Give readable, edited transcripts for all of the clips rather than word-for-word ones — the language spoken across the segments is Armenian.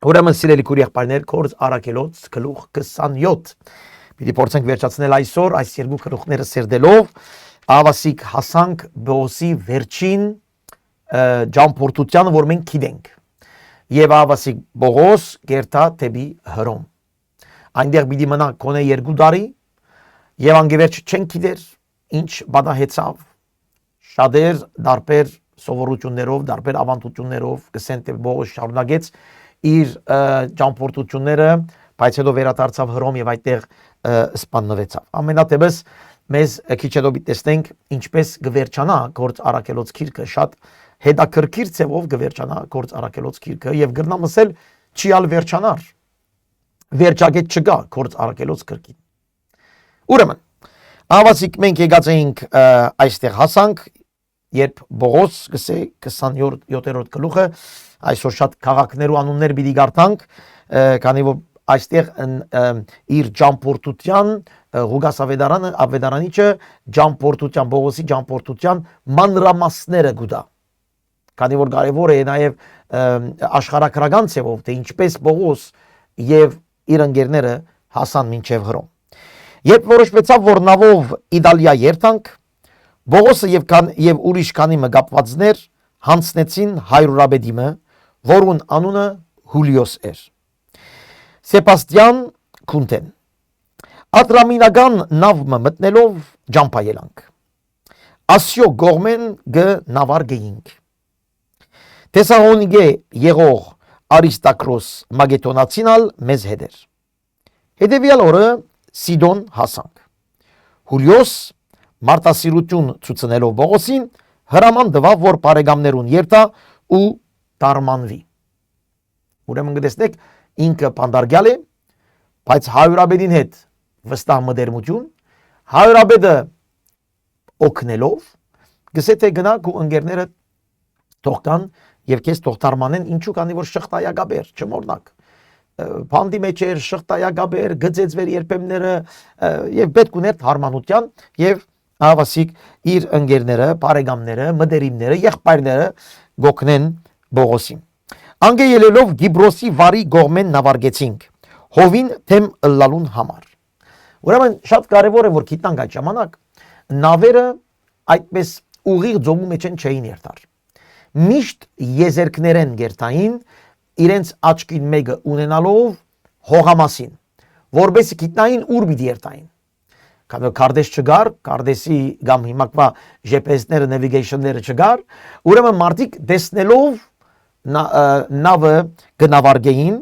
Ուրեմն սիրելի քույր եղբայրներ, Գործ Առաքելոց գլուխ 27։ Պիտի փորձենք վերջացնել այսօր այս երկու գլուխները սերդելով, ավասիկ հասանք Բողոսի վերջին ճամփորդությանը, որ մենք գիտենք։ Եվ ավասիկ Բողոս գերտա թեպի Հռոմ։ Այնտեղ պիտի մնա կոնե 2 տարի, եւ անգևերջ չեն գիտեր ինչ բադահեցավ։ Շատեր դարբեր սովորություններով, դարբեր ավանդություններով կսեն թե Բողոս շարունակեց իր ճամփորդությունները, բայց հետո վերադարձավ Հռոմ եւ այդտեղ սպաննվեցավ։ Ամենատեւս մեզ քիչ հետո տեսնենք ինչպես կվերջանա Գործ Առաքելոց գիրքը, շատ հետաքրքիր ձևով կվերջանա Գործ Առաքելոց գիրքը եւ գրնամ ասել չիալ վերջանար։ Վերջագետ չկա Գործ Առաքելոց գրքին։ Ուրեմն ավասիկ մենք եկած էինք այստեղ հասանք, երբ Բողոս գսե 27-րդ գլուխը, այսօր շատ քաղաքներու անուններ պիտի գարտանք, քանի որ այստեղ իր ճամփորդության Ղուգաս Ավետարանիչը ճամփորդության Բողոսի ճամփորդության մանրամասները գուտա։ Քանի որ կարևոր է նաև աշխարհակրական ձևով թե ինչպես Բողոս եւ իր ընկերները հասան մինչև Հռոմ։ Երբ որոշվեցավ, որ նավով Իտալիա երթանք, Բողոսը եւ ուրիշ քանի մգապվածներ հանցնեցին հայրուրաբեդիմը, որուն անունը Հուլիոս էր։ Սեբաստիան Քունտեն Ադրամինական նավը մտնելով ջամփայելանք։ Ասիո գողմեն գ նավարգեինք։ Թեսաղոնիկե եղող Արիստակրոս Մագետոնացինալ մեզ հետ էր։ Հետևյալ օրը Սիդոն հասանք։ Հուլիոս մարտասիրություն ցուցնելով Բողոսին հրաման տվավ, որ բարեկամներուն երթա ու տարմանվի։ Ուրեմն գտեսնեք ինքը պանդարգյալ է, բայց հայրաբեդին հետ վստահ մտերմություն, հայրաբեդը օգնելով գսե թե գնաք ու ընկերները թողքան եւ քեզ թող տարմանեն, ինչու քանի որ շղթայակաբեր չմոռնաք։ Բանդի մեջ էր շղթայակաբեր, գծեցվեր երբեմները եւ պետք ուներ հարմանության եւ ավասիկ իր ընկերները, բարեկամները, մտերիմները, եղբայրները գոքնեն Բողոսին։ Անգե ելելով Գիբրոսի վարի գողմեն նավարգեցինք հովին թեմ ըլլալուն համար։ Ուրեմն շատ կարևոր է որ գիտնանք այդ ժամանակ նավերը այդպես ուղիղ ձողու մեջ չէին երթար։ Միշտ եզերքներեն գերտային իրենց աչքին մեկը ունենալով հողամասին, որբեսի գիտնային ուր պիտի երթային։ Քանի կարդես չգար, կարդեսի կամ հիմակվա GPS-ները, navigation-ները չգար, ուրեմն մարդիկ տեսնելով նավը գնավարգեին,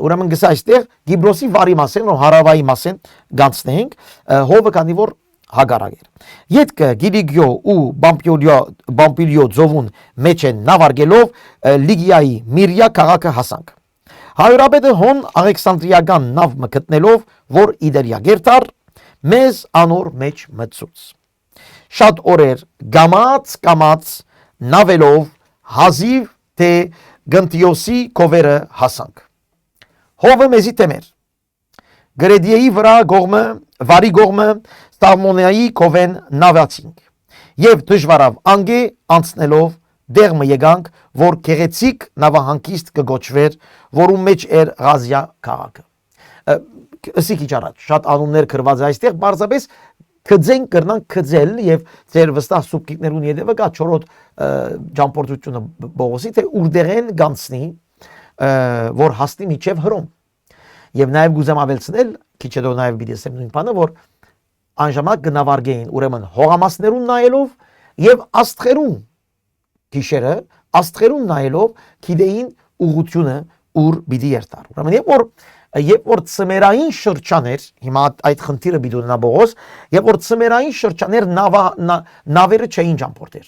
ուրեմն գսա այստեղ Գիբրոսի վարի մասեն, որ հարավայի մասեն գանցնենք, հովը քանի որ հագարակ էր։ Ետքը Գիլիգիո ու Բամպիլիո ձովուն մեջ են նավարգելով Լիգիայի Միրիա քաղաքը հասանք։ Հայրաբեդը հոն Ալեքսանդրիական նավ մգտնելով, որ Իդելիա գերտար, մեզ անոր մեջ մտցուց։ Շատ օրեր կամաց նավելով հազիվ թե Գնտիոսի կովերը հասանք։ Հովը մեզի թեմեր։ Գրեդիեի վրա գողմը, վարի գողմը Ստավմոնիայի կովեն նավացինք։ Եվ դժվարավ անգե անցնելով դեղմը եկանք, որ գեղեցիկ նավահանգիստ կգոչվեր, որում մեջ էր Ղազիա քաղաքը։ Ըսիք իջ առաջ, շատ անուններ գրված է այստեղ, բարձրապես քծենք կրնանք քծել եւ ձեր վստահ սուբկիկներուն յետևը կա 4-րդ ճամփորդությունը Բողոսի, թե ուրդեղեն գանցնի, որ հասնի միջև Հռոմ։ Եվ նաեւ գուզեմ ավելցնել, քիչ հետո նաեւ պիտի ասեմ նույն բանը, որ անժամանակ գնավարգեին, ուրեմն հողամասներուն նայելով եւ աստղերուն գիշերը աստղերուն նայելով գիտեին ուղությունը ուր պիտի երթար։ Ուրեմն երբ որ ծմերային շրջաներ, հիմա այդ խնդիրը պիտի ունենա Բողոս, երբ որ ծմերային շրջաներ նավերը չէին ճամփորդեր։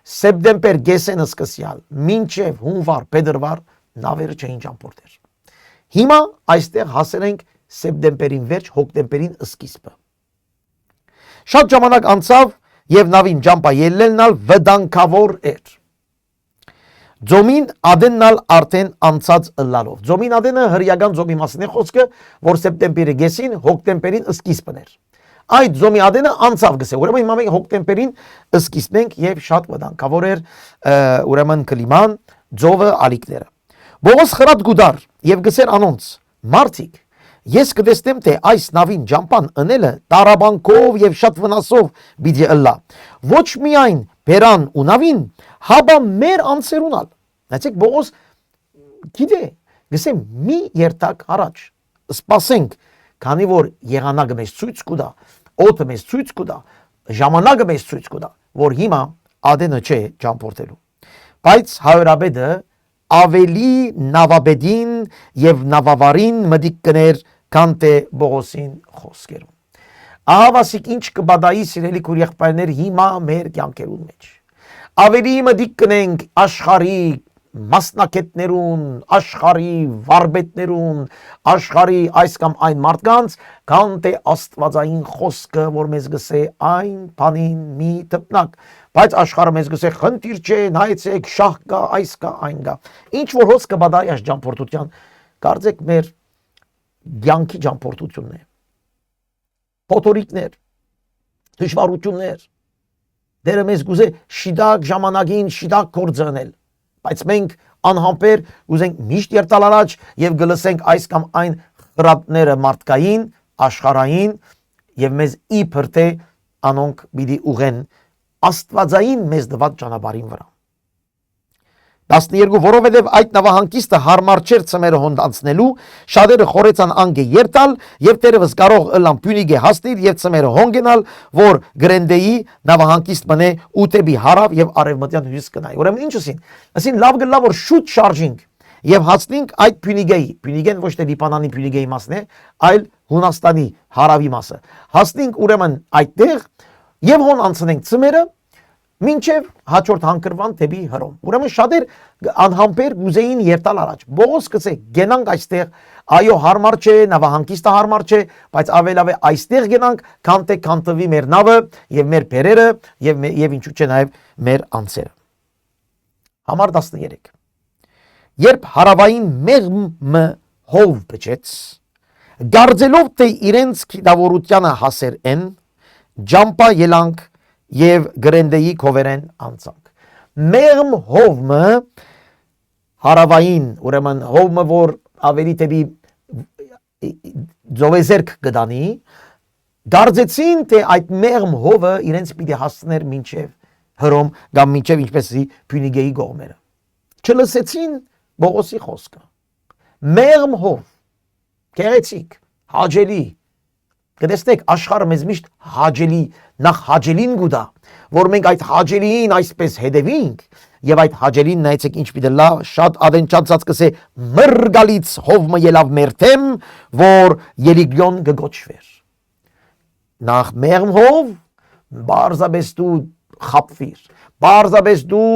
Սեպտեմբեր գեսենը սկսյալ մինչև հունվար, փետրվար նավերը չէին ճամփորդեր։ Հիմա այստեղ հասել ենք սեպտեմբերին վերջ, հոկտեմբերին սկիզբը։ Շատ ժամանակ անցավ եւ նավին ջամփա ելնելնալ վտանգավոր էր։ Ձոմին ադեննալ արդեն անցած ըլլալով։ Ձոմին ադենը հրյական ձոմի մասն է խոսքը, որ սեպտեմբերի գեսին, հոկտեմբերին սկիզբն էր։ Այդ ձոմի ադենը անցավ գսե։ Ուրեմն հիմա մենք հոկտեմբերին սկիզբն ենք եւ շատ վտանգավոր էր ուրեմն կլիման, ձովը, ալիքները։ Բողոս խրատ գուդար եւ գսեր անոնց. Մարդիկ, ես կտեսնեմ թե այս նավին ջամփան ընելը տարաբանքով եւ շատ վնասով պիտի ըլլա։ Ոչ միայն բերան ու նավին, հաբա մեր անձերունալ։ Նայեցեք Բողոս գիտե, գսեմ մի երթակ առաջ։ Սպասենք, քանի որ եղանակը մեզ ցույց կտա, օդը մեզ ցույց կտա, ժամանակը մեզ ցույց կտա, որ հիմա ադենը չէ ճամփորդելու։ Բայց հայրաբեդը ավելի նավաբեդին եւ նավավարին մտիկ կներ քան թե Բողոսին խոսքերում։ Ահավասիկ ինչ կբադայի սիրելի քուրիախպայներ հիմա մեր կյանքերուն մեջ։ Ավելի մտիկ կնենք աշխարհի մասնակետներուն, աշխարհի վարպետներուն, աշխարհի այս կամ այն մարդկանց, քան թե աստվածային խոսքը, որ մեզ գսե այն բանին մի տպնակ, բայց աշխարհը մեզ գսե խնդիր չէ, նայեցեք, շահ կա, այս կա, այն կա։ Ինչ որ հոս կբադայի այս ճամփորդության, կարծեք մեր կյանքի ճամփորդությունն է։ Փոթորիկներ, դժվարություններ, դերը մեզ գուզե շիդակ ժամանակին շիդակ կորձանել։ Բայց մենք անհամբեր ուզենք միշտ երթալ առաջ եւ գլսենք այս կամ այն խրատները մարդկային, աշխարհային եւ մեզ իբր թե անոնք պիտի ուղեն աստվածային մեզ դված ճանապարհին վրա։ 12 որովհետև այդ նավահանգիստը հարմար չէր ծմերը հոնданցնելու, շատերը խորեցան անգե երթալ եւ տերևս կարող ըլան Փյունիգե հասնել եւ ծմերը հոնգենալ, որ Գրենդեի նավահանգիստ մնե ուտեբի հարավ եւ արևմտյան հյուսիս կնայ։ Ուրեմն ինչ ասին։ Ասին լավ գլա որ շուտ շարժինք եւ հասնենք այդ Փյունիգեի։ Փյունիգեն ոչ թե Լիբանանի Փյունիգեի մասն է, այլ Հունաստանի հարավի մասը։ Հասնենք ուրեմն այդտեղ եւ հոն անցնենք ծմերը մինչև հաջորդ հանգրվան դեպի Հռոմ։ Ուրեմն շատեր անհամբեր գուզեին երթալ առաջ։ Բողոս գսե գենանք այստեղ, այո հարմար չէ, նավահանգիստը հարմար չէ, բայց ավելավ է այստեղ գենանք, քան թե քանտվի մեր նավը եւ մեր բերերը եւ ինչու՞ չէ նաեւ մեր անձերը։ Համար 13։ Երբ հարավային մեղմը հով բջեց, գարձելով թե իրենց քիդավորությանը հասեր են, ջամփա ելանք եւ Գրենդեի քովերեն անցանք։ Մեղմ հովմը հարավային, ուրեմն հովմը որ ավելի դեպի ձովեզերք գտանի, դարձեցին թե այդ մեղմ հովը իրենց պիտի հասներ մինչև Հռոմ կամ մինչև ինչպեսի Փյունիգեի գողմերը։ Չլսեցին Բողոսի խոսքը։ Մեղմ հով, գեղեցիկ, հաճելի։ Կտեսնեք աշխարհը մեզ միշտ հաճելի, նախ հաճելին գուտա, որ մենք այդ հաճելին այսպես հետևենք եւ այդ հաճելին նայեցեք ինչ պիտի լա, շատ ադենչացած կսե մրգալից հովմը ելավ մեր թեմ, որ Ելիգյոն գոչվեր։ Նախ մեղմ հով, բարձաբես դու խապվիր, բարձաբես դու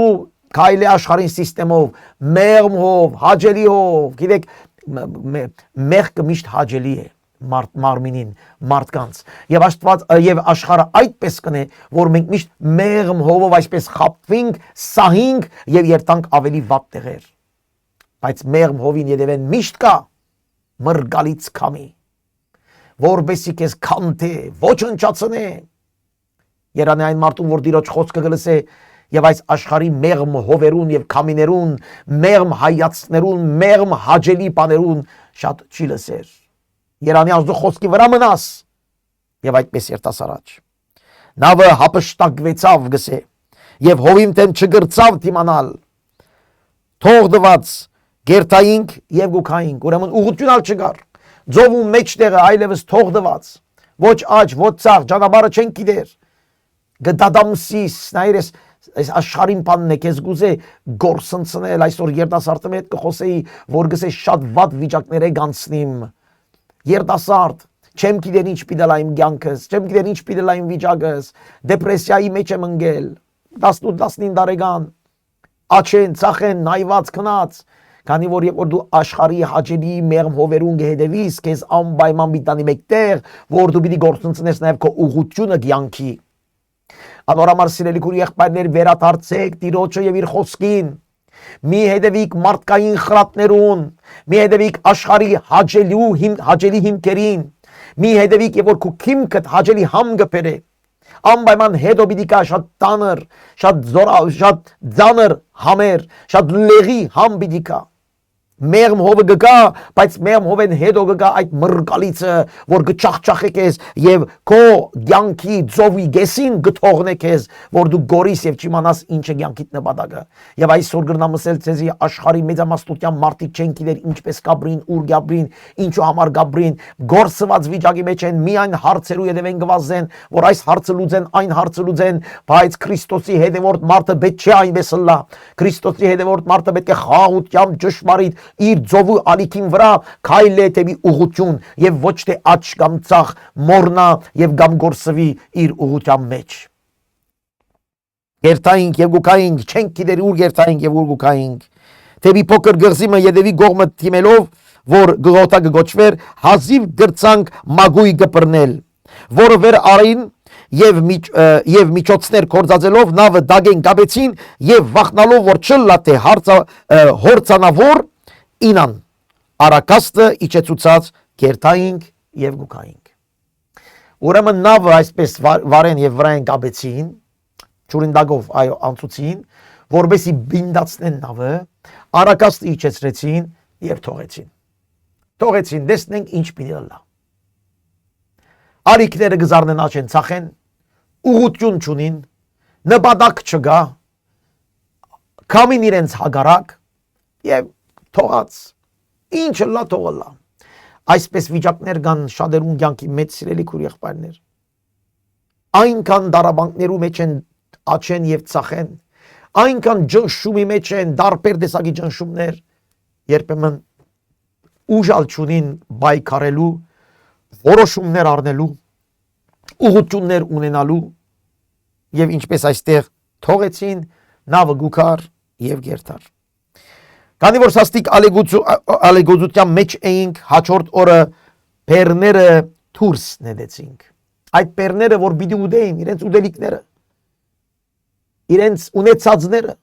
քայլի աշխարհին սիստեմով, մեղմ հով, հաճելի հով, գիտեք մեղքը միշտ հաճելի է մարմինին, մարդկանց եւ Աստված եւ աշխարհը այդպես կնե, որ մենք միշտ մեղմ հովով այսպես խապվենք, սահինք եւ երթանք ավելի վատ տեղեր։ Բայց մեղմ հովին յետևեն միշտ կա մրգալից քամի, որբեսի քեզ քանթե, ոչնչացնե։ Երանի այն մարդուն, որ Տիրոջ խոսքը գլսե եւ այս աշխարհի մեղմ հովերուն եւ քամիներուն, մեղմ հայացքներուն, մեղմ հաճելի բաներուն շատ չի լսեր։ Երանի Աստծո խոսքի վրա մնաս եւ այդպես երթաս առաջ։ Նավը հապշտակվեցավ գսե եւ հովին տեն չգրծավ դիմանալ։ Թող դված գերտայինք եւ գուքայինք, ուրեմն ուղղությունալ չկար։ Ձովու մեջտեղը այլևս թող դված։ Ոչ աջ, ոչ ցախ, ճանապարհը չեն գիտեր։ Գդադամսիս նայրես այս աշխարհին բանն է քեզ գուզե գործընծնել այսօր երիտասարդի հետ կխոսեի որ գսե շատ վատ վիճակներ է գանցնիմ երիտասարդ չեմ գիտեր ինչ պիտի լա իմ կյանքս չեմ գիտեր ինչ պիտի լա իմ վիճակս դեպրեսիայի մեջ եմ ընկել 18-19 տարեկան աչեն ցախեն նայված քնած քանի որ երբ որ դու աշխարհի հաճելի մեղմ հովերուն գեհդեվիս քեզ անպայման միտանի մեկտեղ որ դու պիտի գործընծնես նաև քո ուղղությունը կյանքի Անորամար սիրելի քույր եղբայրներ վերադարձեք Տիրոջը եւ իր խոսքին մի հետևիկ մարդկային խրատներուն մի հետևիկ աշխարհի հաճելի հիմքերին մի հետևիկ եւ որ քու քիմքդ հաճելի համ գբերե անպայման հետո պիտի կա շատ տանր շատ ձանր համեր շատ լեղի համ պիտի կա մեղմ հովը գգա, բայց մեղմ հովեն հետո գգա այդ մռկալիցը, որ գճախճախե քեզ եւ քո ցանկի ծովի գեսին գթողնե քեզ, որ դու գորիս եւ չիմանաս ինչը ցանկիդ նպատակը։ Եվ այսօր գրնամսել ցեզի աշխարհի մեծամասնության մարդիկ չեն գիտեր ինչպես գաբրին, ուր գաբրին, ինչու համար գաբրին, գործված վիճակի մեջ են, միայն հարցերու հետևեն գվազեն, որ այս հարցը լուծեն, այն հարցը լուծեն, բայց Քրիստոսի հետևորդ մարդը պետք չէ այնպես լա։ Քրիստոսի հետևորդ մարդը պետք է խաղաղությամբ ճշմարիտ իր ծովու ալիքին վրա քայլե դեպի ուղղություն եւ ոչ թե աճ կամ ցախ մորնա եւ կամ գործվի իր ուղղության մեջ։ Գերտայինք եւ գուկայինք չենք գիտեր ուր գերտայինք եւ ուր գուկայինք դեպի փոքր գղզիմը եւ դեպի գողմը թիմելով որ գողոտա գոչվեր հազիվ գրցանք մագույ գբրնել որը վեր արին եւ միջոցներ կորցածելով նավը դագեն գաբեցին եւ վախնալով որ չլա թե հորցանավոր ինան արակաստը իջեցուցած գերտայինք եւ գուկայինք ուրեմն նավը այսպես վարեն եւ վրան գաբեցին ճուրինդագով այո անցուցին որբեսի բինդացնեն նավը արակաստը իջեցրեցին եւ թողեցին դեսնենք ինչ պիտի լա արիկները գզարնեն աչեն ցախեն ուղղություն չունին նպատակ չկա կամին իրենց հագարակ եւ թողած ինչը լա թողալա այսպես վիճակներ կան շատերուն կյանքի մեջ սիրելի քույր եղբայրներ այնքան դարաբանքներու մեջ են աչեն եւ ցախեն այնքան ջնշումի մեջ են դարբեր տեսակի ջնշումներ երբեմն ուժալ չունին բայկարելու որոշումներ առնելու ուղղություններ ունենալու եւ ինչպես այստեղ թողեցին նավը գուքար եւ գերտար քանի որ սաստիկ ալեգոզության մեջ էինք հաջորդ օրը բերները դուրս նետեցինք այդ բերները որ պիտի ուտեին իրենց ուտելիքները իրենց ունեցածները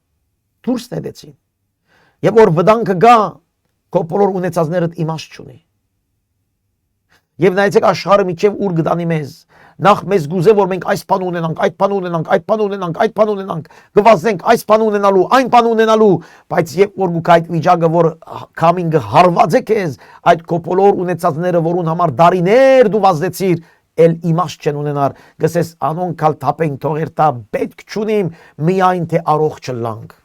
դուրս նետեցին եւ որ վտանգը գա քո բոլոր ունեցածներդ իմաստ չունի եւ նայեցեք աշխարհը միջև ուր գտանի մեզ նախ մեզ գուզե որ մենք այս բան ունենանք այդ բան ունենանք այդ բան ունենանք այդ բան ունենանք գվազենք այս բան ունենալու այն բան ունենալու բայց երբ որ գուք այդ վիճակը որ կամինգը հարված է քեզ այդ քո բոլոր ունեցածները որուն համար դարիներ դու վազեցիր էլ իմաստ չեն ունենար գսես անոնքալ թափենք թողեր տա պետք չունիմ միայն թե առողջ լանք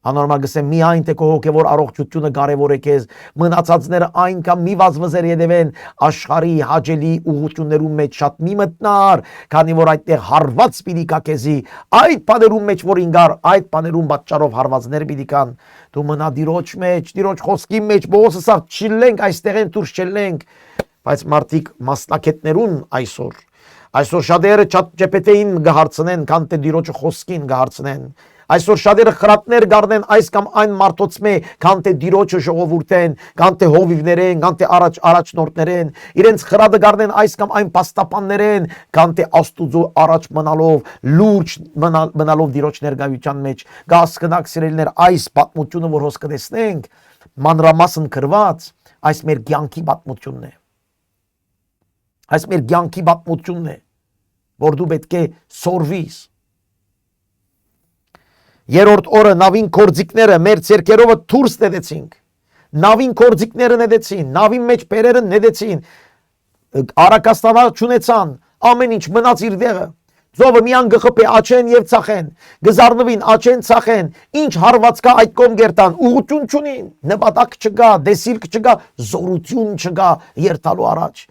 անորմալ գսեմ միայն թե քո հոգևոր առողջությունը կարևոր է քեզ մնացածները այնքան մի վազվզեր յետևեն աշխարհի հաճելի ուղղություններում մեջ շատ մի մտնար քանի որ այդտեղ հարված պիտի կա քեզի այդ բաներում մեջ որ ինգար այդ բաներում պատճառով հարվածներ պիտի կան դու մնա դիրոջ մեջ դիրոջ խոսքի մեջ բողոսը սա չլենք այստեղեն դուրս չլենք բայց մարդիկ մասնակետներուն այսօր շատերը chat GPT-ին գահարցնեն քան թե դիրոջը խոսքին գահարցնեն այսօր շատերը խրատներ գարնեն այս կամ այն մարդոցմե քան թե դիրոջը ժողովուրդեն քան թե հովիվներեն քան թե առաջնորդներեն իրենց խրատը գարնեն այս կամ այն պաստապաններեն քան թե աստուծո առաջ մնալով լուրջ մնալով դիրոջ ներկայության մեջ գասկնակ սիրելիներ այս պատմությունը որ հոս կտեսնենք մանրամասն գրված այս մեր կյանքի պատմությունն է այս մեր կյանքի պատմությունն է որ դու պետք է սորվիս երրորդ օրը նավին կորձիկները մեր ցերկերովը դուրս նետեցինք նավին կորձիկները նետեցին նավի մեջ բերերը նետեցին արակաստանա չունեցան ամեն ինչ մնաց իր տեղը ծովը միան գխփե աչեն եւ ցախեն գզարնվին աչեն ցախեն ինչ հարված կա այդ կողմ գերտան ուղղություն չունին նպատակ չկա դեսիլք չկա զորություն չկա երթալու առաջ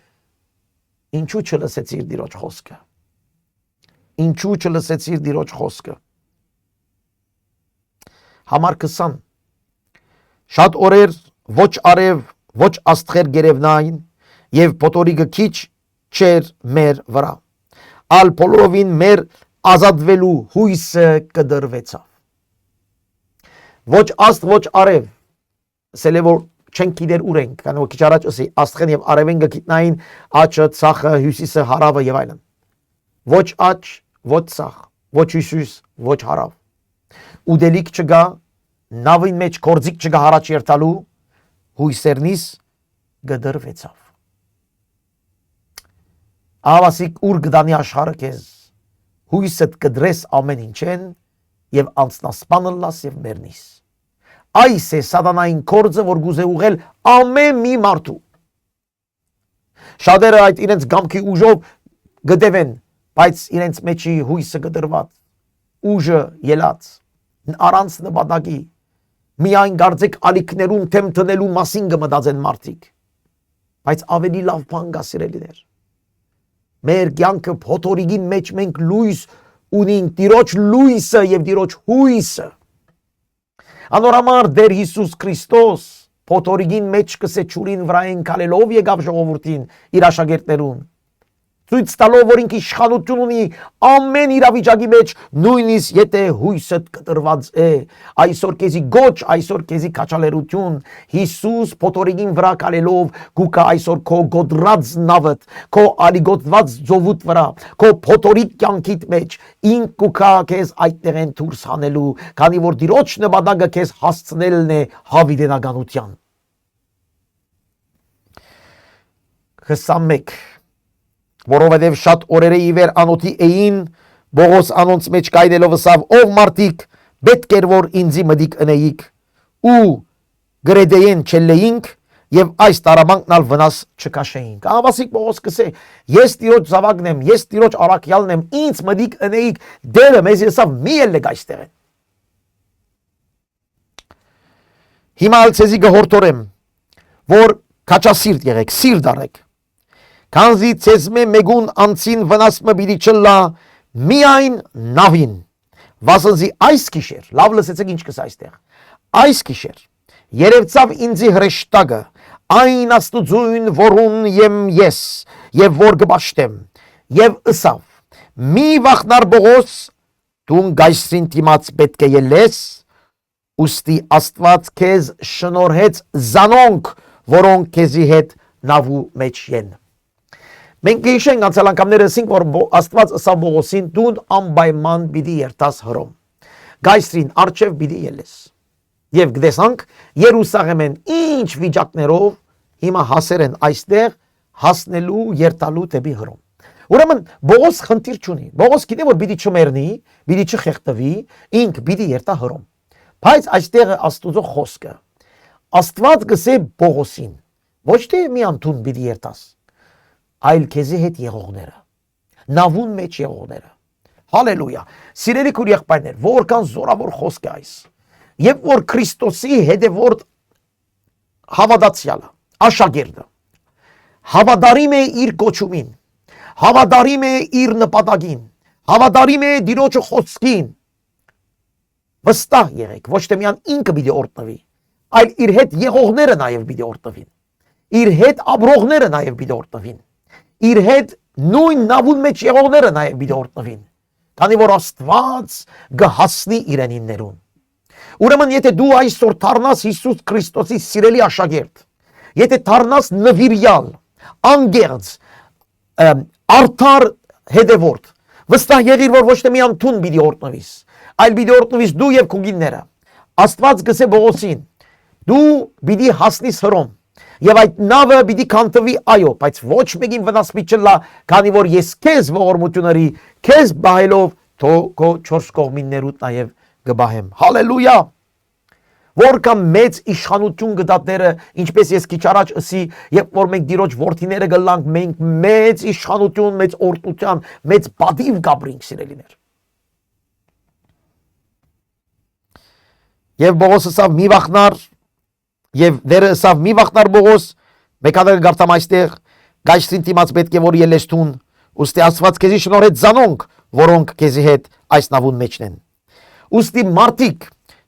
ինչու չլսեցիր դիրոջ խոսքը ինչու չլսեցիր դիրոջ խոսքը Համար 20 Շատ օրեր ոչ արև ոչ աստղեր գերևնային եւ փոթորիկը քիչ չեր մեր վրա ալ բոլորովին մեր ազատվելու հույսը կդրվեցավ ոչ աստղ ոչ արև ասել է որ չեն գիտեր ուր ենք քանի որ քիչ առաջ ասի աստղեն եւ արևեն գտնային աչը ցախը հյուսիսը հարավը եւ այլն ոչ աչ ոչ ցախ ոչ հյուսիս ոչ հարավ ուդելիք չգա նավին մեջ կորձիկ չգա հարաճ երթալու հույսերնիս գդրվեցավ ավասիկ ուր գդանի աշխարհը քեզ հույսդ կդրես ամեն ինչեն եւ անցնասպանը լաս եւ մեռնիս Այս է սատանային կորձը, որ գուզե ուղել ամեն մի մարդու։ Շատերը այդ իրենց գամքի ուժով գդևեն, բայց իրենց մեջի հույսը գդրված, ուժը ելած, առանց նպատակի, միայն գարձեք ալիքներում թեմ տնելու մասին կմտածեն մարդիկ, բայց ավելի լավ բան կա սիրելիներ։ Մեր կյանքը փոթորիկի մեջ մենք լույս ունենք, Տիրոջ լույսը եւ Տիրոջ հույսը։ Անորամար Տեր Հիսուս Քրիստոս փոթորիկին մեջ կսե ճուրին վրային քալելով եկավ ժողովրդին իր աշակերտներուն, ցույց տալով, որ ինքը իշխանություն ունի ամեն իրավիճակի մեջ, նույնիսկ եթե հույսը կտրված է։ Այսօր քեզի գոչ, այսօր քեզի քաչալերություն, Հիսուս փոթորիկին վրա քալելով գուկա այսօր քո գոդրած նավդ, քո ալիգոտված ծովուտ վրա, քո փոթորիկ կյանքիդ մեջ, ինք գուկա քեզ այդտեղեն դուրս հանելու, քանի որ Տիրոջ նպատակը քեզ հասցնելն է հավիտենականության։ 21 Որովհետև շատ օրերը ի վեր անոթի էին, Բողոս անոնց մեջ կայնելով ասավ, ով մարդիկ, պետք էր որ ինձի մտիկ ընեիք, ու գրեդեին չելեինք, եւ այս տարամանքն ալ վնաս չկաշեինք։ Ահավասիկ Բողոս կսե, ես Տիրոջ զավակն եմ, ես Տիրոջ առաքյալն եմ, ինձ մտիկ ընեիք, դերը մեզ ասավ մի ելեք այստեղ են։ Հիմա ալ ցեզի գհորտորեմ, որ քաչասիրտ եղեք, սիրտ արեք։ Քանզի ցեզմե մեգուն անցին վնասմը բիդի չլա միայն նավին, վասնզի այս գիշեր, լավ լսեցեք ինչ կսա այստեղ, այս գիշեր երևցավ ինձի հրեշտակը, այն աստուծույն որուն եմ ես, եւ որ կպաշտեմ, եւ ըսավ, մի վախնար Բողոս, դուն գայսրին դիմաց պետք է ելես, ուստի Աստված քեզ շնորհեց զանոնք, որոնք քեզի հետ նավու մեջ են։ Մենք գիշենք անցյալ անգամներ ասենք, որ Աստված ըսավ Բողոսին, դուն անպայման պիտի երթաս Հռոմ, գայսրին առջև պիտի ելես։ Եվ գտեսանք Երուսաղեմեն ինչ վիճակներով հիմա հասեր են այստեղ հասնելու երթալու դեպի Հռոմ։ Ուրեմն Բողոս խնդիր չունի։ Բողոս գիտե որ պիտի չմեռնի, պիտի չխեղդվի, ինք պիտի երթա Հռոմ։ Բայց այստեղ է Աստուծո խոսքը։ Աստված գսե Բողոսին, ոչ թե մի անտուն պիտի երթաս, այլ քեզի հետ եղողները, նավուն մեջ եղողները։ Հալելույա։ Սիրելի քույր եղբայրներ, որքան զորավոր խոսք է այս։ Եվ որ Քրիստոսի հետևորդ հավատացյալը, աշակերտը, հավատարիմ է իր կոչումին, հավատարիմ է իր նպատակին, հավատարիմ է Տիրոջ խոսքին, վստահ եղեք, ոչ թե միայն ինքը պիտի օրհնվի, այլ իր հետ եղողները նաև պիտի օրհնվին, իր հետ ապրողները նաև պիտի օրհնվին, իր հետ նույն նավուն մեջ եղողները նաև պիտի օրհնվին, քանի որ Աստված կհասնի իրենիններուն։ Ուրեմն եթե դու այսօր դառնաս Հիսուս Քրիստոսի սիրելի աշակերտ, եթե դառնաս նվիրյալ, անգերձ, արդար հետևորդ, վստահ եղիր, որ ոչ թե մի անտուն պիտի օրհնվիս, այլ պիտի օրհնվիս դու եւ քո գինները։ Աստված գսե Բողոսին, դու պիտի հասնիս Հռոմ, եւ այդ նավը պիտի քանթվի այո, բայց ոչ մեկին վնաս մի չլա, քանի որ ես քեզ ողորմությունների, քեզ բահելով քո չորս կողմիններուտ նաև կբահեմ։ Հալելույա։ Որքան մեծ իշխանություն կտա Տերը, ինչպես ես քիչ առաջ ասի, երբ որ մենք Տիրոջ որդիները գլանք, մենք մեծ իշխանություն, մեծ օրհնության, մեծ բադիվ կապրինք սիրելիներ։ Եվ Բողոս ասավ մի վախնար, եւ դերը ասավ մի վախնար Բողոս, մեկադը գարտամ այստեղ, գայսրին դիմաց պետք է որ ելես տուն, ուստի Աստված քեզի շնորհեց զանոնք, որոնք քեզի հետ այս նավուն մեջն են։ Ուստի մարդիկ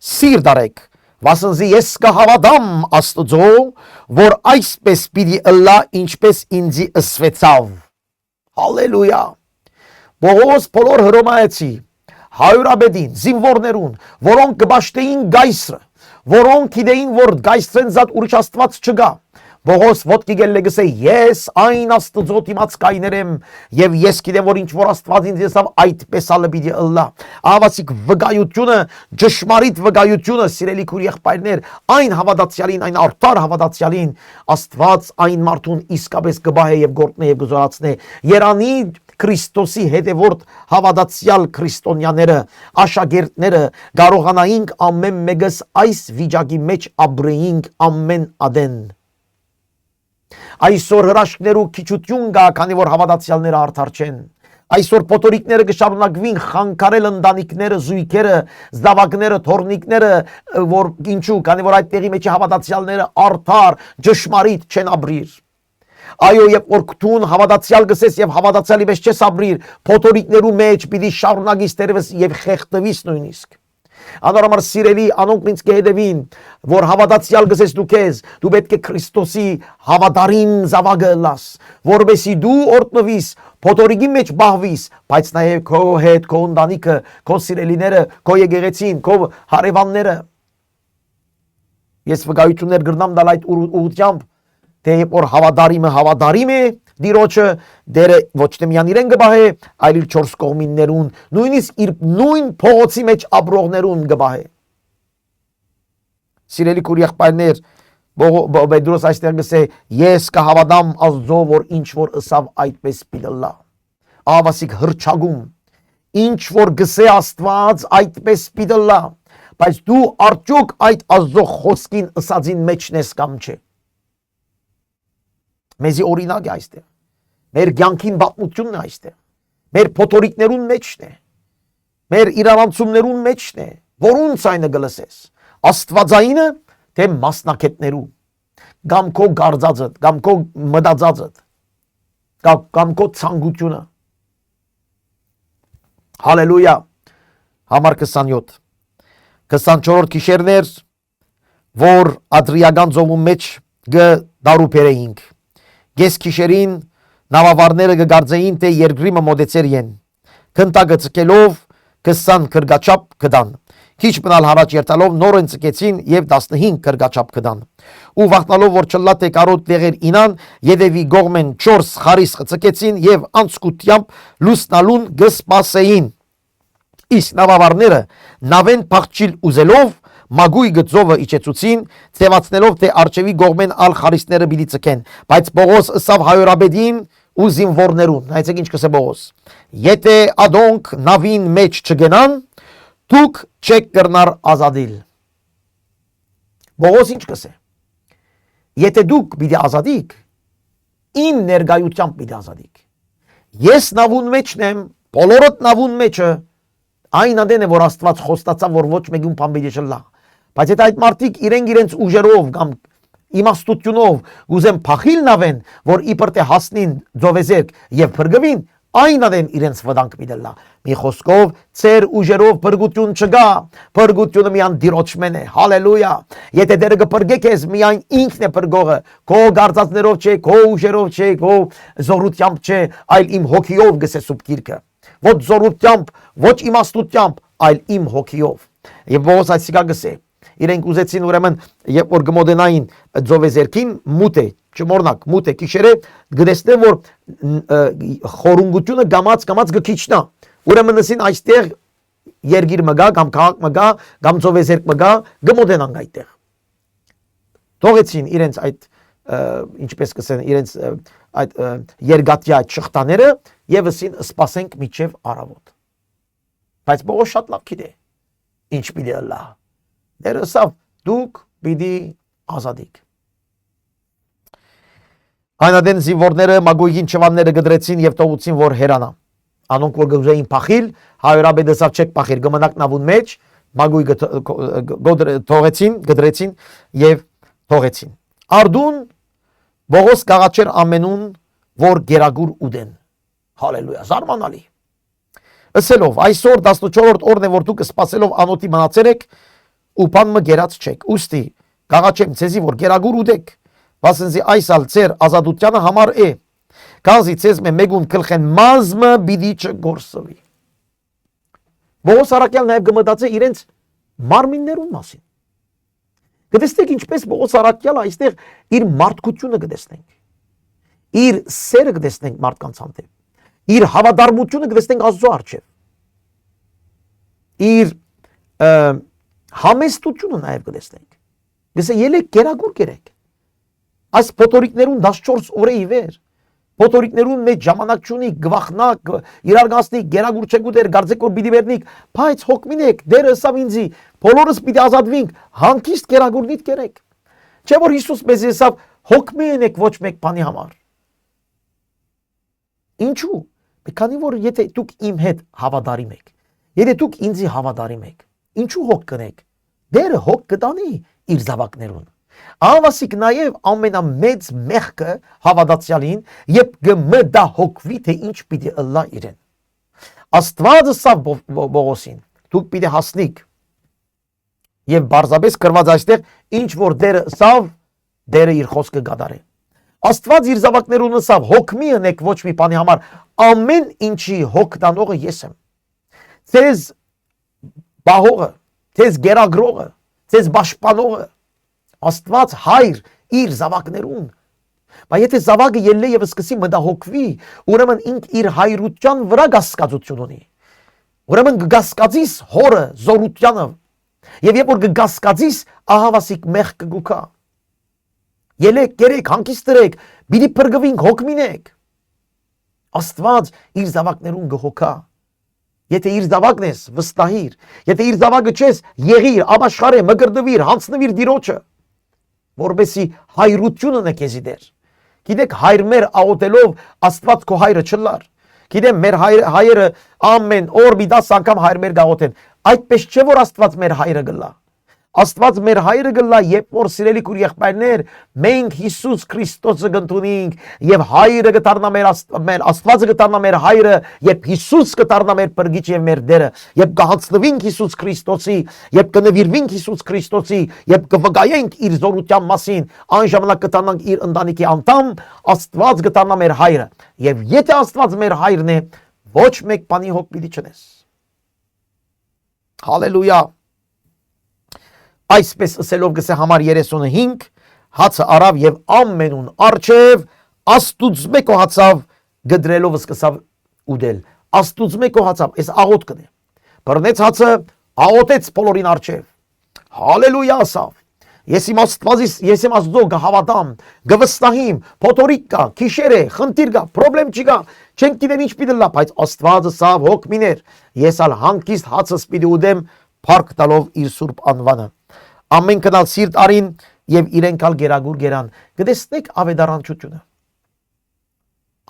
սիրտ արեք, վասնզի ես կհավատամ Աստծո, որ այսպես պիտի ըլլա, ինչպես ինձի ըսվեցավ։ Հալելույա։ Բողոս բոլոր հռոմայացի, հայրաբեդին, զինվորներուն, որոնք կպաշտեին գայսրը, որոնք գիտեին, որ գայսրեն զատ ուրիշ Աստված չկա։ Բողոս ոտքի գելլե գսե, ես այն Աստծո դիմաց կայներեմ, եւ ես գիտեմ, որ ինչ որ Աստված ինձ եսավ այդպես ալը պիտի ըլլա։ Ահավասիկ վկայությունը, ճշմարիտ վկայությունը, սիրելի քույր եղբայրներ, այն հավատացյալին, այն արդար հավատացյալին Աստված այն մարդուն իսկապես կբահե եւ գործնե եւ գզորացնե։ Երանի Քրիստոսի հետևորդ հավատացյալ քրիստոնյաները, աշակերտները կարողանայինք ամեն մեկս այս վիճակի մեջ ապրեինք ամեն ադեն։ Այսօր հրաշքներու քիչություն կա, քանի որ հավատացյալները արդար չեն։ Այսօր փոթորիկները կշարունակվին խանգարել ընտանիքները, զույգերը, զավակները, թորնիկները, որ ինչու, քանի որ այդ տեղի մեջ հավատացյալները արդար, ճշմարիտ չեն ապրիր։ Այո, երբ որ քթուն հավատացյալ գսես եւ հավատացյալի մեջ չես ապրիր, փոթորիկներու մեջ պիտի շարունակես դերևս եւ խեղդվիս նույնիսկ։ Անորոմար սիրելի, անոնք ինձ կհետևին, որ հավատացյալ գսես դու քեզ, դու պետք է Քրիստոսի հավատարիմ զավակը լաս, որովհետեւ դու օրտնվիս, փոթորիկի մեջ բահվիս, բայց նաև քո հետ, քո ընտանիքը, քո սիրելիները, քո եկեղեցին, քո հարևանները։ Ես վկայություններ կրնամ տալ այդ ուղղությամբ, թե երբ որ հավատարիմը դիրոջը դերը ոչ թե միան իրեն կբահե, այլ իր չորս կողմիններուն, նույնիսկ իր նույն փողոցի մեջ ապրողներուն կբահե։ Սիրելի քույր եղբայրներ, Պետրոս այստեղ գսե ես կհավատամ Աստծո, որ ինչ որ ըսավ այդպես պիտի։ Ավասիկ հրճագում, ինչ որ գսե Աստված այդպես պիտի։ Բայց դու արդյոք այդ Աստծո խոսքին ըսածին մեջն ես կամ չէ։ Մեզի օրինակ է այստեղ։ Մեր կյանքին պատմությունն է այստեղ։ Մեր փոթորիկներուն մեջն է։ Մեր իրարանցումներուն մեջն է։ Որուն ցայնը գլսես։ Աստվածայինը թե մասնակետներու։ Կամ քո գարձածդ, կամ քո մտածածդ, կամ քո ցանկությունը։ Հալելույա։ Համար 27։ 24-րդ գիշերներ, որ Ադրիական ծովու մեջ գդարուփերեինք։ Գես գիշերին նավավարները կգարձեին, թե երկրիմը մոտեցեր են։ Քնտակը ցկելով 20 քրգաչապ կդան։ Քիչ մնալ հարաճ երթալով նորեն ցկեցին եւ 15 քրգաչապ կդան։ Ու վախտալով որ չլա թե կարոտ տեղեր ինան, յետևի գողմեն 4 խարիսխ ցկեցին եւ անցկությամբ լուսնալուն գսպասեին։ Իսկ նավավարները նավեն փախչիլ ուզելով Մագույ գծովը իջեցուցին, ցեվացնելով թե արջևի գողմեն ալ խարիսները պիտի ցկեն, բայց Պողոս ըսավ հայրաբեդին ու զինվորներուն, նայեցեք ինչ կսե Պողոս. Եթե ադոնք նավին մեջ չգնան, դուք չեք կրնար ազատիլ։ Պողոս ինչ կսե. Եթե դուք պիտի ազատիք, իմ ներկայությամբ պիտի ազատիք։ Ես նավուն մեջն եմ, բոլորդ նավուն մեջը, այն ադեն է որ Աստված խոստացավ որ ոչ մեկուն բան պիտի չլա։ Բայց այդ մարդիկ իրենց ուժերով կամ իմաստությունով ուզեն փախիլ նավեն, որ իբր թե հասնին ձովեզերք եւ փրկվին, այն ադեն իրենց վտանգ պիտի լա։ Մի խոսքով ծեր ուժերով փրկություն չկա, փրկությունը միան Տիրոջմեն է։ Հալելույա։ Եթե դերը կփրկե քեզ, միայն ինքն է փրկողը, քո գարձածներով չէ, քո ուժերով չէ, քո զորությամբ չէ, այլ իմ հոգիով գսե սուբ գիրքը։ Ոչ զորությամբ, ոչ իմաստությամբ, այլ իմ հոգիով։ Եվ Պողոս այսիկա գսե իրենք ուզեցին ուրեմն երբ որ գմոդենային ձովեզերքին մութ է, չմորնակ, մութ է գիշերը գտեսնեն որ խորունգությունը գամած գքիչնա։ Ուրեմն ասին այստեղ երգիր մգա կամ քաղաք մգա կամ ձովեզերք մգա գմոդենան այդտեղ։ Թողեցին իրենց այդ ինչպես կսեն իրենց այդ երգատյա շղթաները եւ ասին սպասենք միջև առավոտ։ Բայց Պողոս շատ լավ գիտե ինչ պիտի լա։ Դերսավ դուք պիտի ազատիք։ Այնադեն զինվորները մագույգին չվանները գդրեցին եւ թողուցին որ հերանա։ Անոնք որ գուզեին փախիլ, հայրաբեդեսավ չեք փախիր գմնակ նավուն մեջ, մագույգը թողեցին, գդրեցին եւ թողեցին։ Արդուն Պողոս կաղաչեր ամենուն որ գերագուր ուդեն։ Հալելույա, զարմանալի։ Ասելով այսօր 14-րդ օրն է որ դուք սպասելով անոթի մնացել եք ու բան մը գերած չեք։ Ուստի կաղաչեմ ցեզի որ գերագուր ուդեք, վասնզի այս ալ ծեր ազատությանը համար է։ Կազի ցեզ մեկուն քլխեն մազմը բիդի չգործվի։ Պողոս արաքյալ նաև գմտածե իրենց մարմիններուն մասին։ Գտեսնեք ինչպես Պողոս արաքյալը այստեղ իր մարդկությունը գտեսնենք։ Իր սերը գտեսնենք մարդկանց հանդեպ։ Իր հավատարմությունը գտեսնենք Աստծո առջև։ Իր համեստությունը նաև գտեսնենք։ Գսե ելեք գերագուր կերեք։ Այս փոթորիկներուն 14 օրը ի վեր Փոթորիկներուն մեջ ժամանակ չունի, գվախնակ, իրար գասնիկ, գերագուր չգուտեր, գարձեք որ պիտի վերնիկ, բայց հոգմինեք, դերը ըսավ ինձի, բոլորս պիտի ազատվինք, հանգիստ գերագուրնիդ կերեք։ Չէ որ Հիսուս մեզ եսավ հոգմի ենեք ոչ մեկ բանի համար։ Ինչու՞։ Քանի որ եթե դուք իմ հետ հավատարիմ եք, եթե դուք ինձի հավատարիմ եք, ինչու հոգ կնեք։ Դերը հոգ կտանի իր զավակներուն։ Անվասիկ նաև ամենամեծ մեղքը հավատացյալին, երբ գմդա հոգվի, թե ինչ պիտի ըլլա իրեն։ Աստվածը սավ Բողոսին, դուք պիտի հասնիք։ Եվ բարձաբես կրված այստեղ, ինչ որ դերը սավ, դերը իր խոսքը գադարե։ Աստված իր զավակներուն ըսավ, հոգ մի ընեք ոչ մի բանի համար, ամեն ինչի հոգ տանողը ես եմ։ Ձեզ բահողը, ձեզ գերագրողը, ձեզ պաշտպանողը, Աստված հայր իր զավակներուն։ Բայց եթե զավակը ելնե եւ սկսի մտահոգվի, ուրեմն ինք իր հայրության վրա գասկածություն ունի։ Ուրեմն կգասկածիս հորը զորությանը։ Եվ երբ որ կգասկածիս, ահավասիկ մեղ կգուքա։ Ելեք, գերեք, հանգիստրեք, պիտի փրկվինք, հոգմինեք։ Աստված իր զավակներուն գհոգա։ Եթե իր զավակն ես, վստահիր։ Եթե իր զավակը չես, եղիր, ապաշխարե, մկրտվիր, հանցնվիր Տիրոջը, որովհետեւ հայրությունը է քեզի դեր։ Գիտեք, հայր մեր աղոթելով Աստված քո հայրը չլար։ Գիտեմ, մեր հայերը ամեն օր մի 10 անգամ հայր մեր գաղոթեն։ Այդպես չէ որ Աստված մեր հայրը գլա։ Աստված մեր հայրը գլա, երբ որ սիրելի քույր եղբայրներ, մենք Հիսուս Քրիստոսը գտնունենք եւ հայրը կդառնա մեր Աստվածը կդառնա մեր հայրը, երբ Հիսուս կդառնա մեր փրկիչ եւ մեր դերը, երբ կհանձնվենք Հիսուս Քրիստոսի, երբ կնվիրվենք Հիսուս Քրիստոսի, երբ կվկայենք իր զորության մասին, այն ժամանակ կդառնանք իր ընտանիքի անդամ, Աստված կդառնա մեր հայրը։ Եվ եթե Աստված մեր հայրն է, ոչ մեկ բանի հոգ պիտի չնես։ Հալելույա։ Այսպես ասելով գսե համար 35 հացը արավ եւ ամենուն արչեւ աստուծմե կոհացավ գդրելով սկսավ ուդել։ Աստուծմե կոհացավ, այս աղոթքն է։ Բռնեց հացը, աղոթեց բոլորին արչեւ։ Հալելույա ասավ։ Ես իմ Աստվածից, ես իմ Աստծո գհավատամ, գվստահիմ, փոթորիկ կա, քիշեր է, խնդիր կա, պրոբլեմ չի կա, չենք գիտեն ինչ պիտի լա, բայց Աստվածը սավ հոգմիներ։ Ես ալ հանգիստ հացս պիտի ուդեմ, փառք տալով իր սուրբ անվանը։ Ամեն կնալ սիրտ արին եւ իրենք ալ գերագուր գերան։ Գտեսնեք ավետարանչությունը։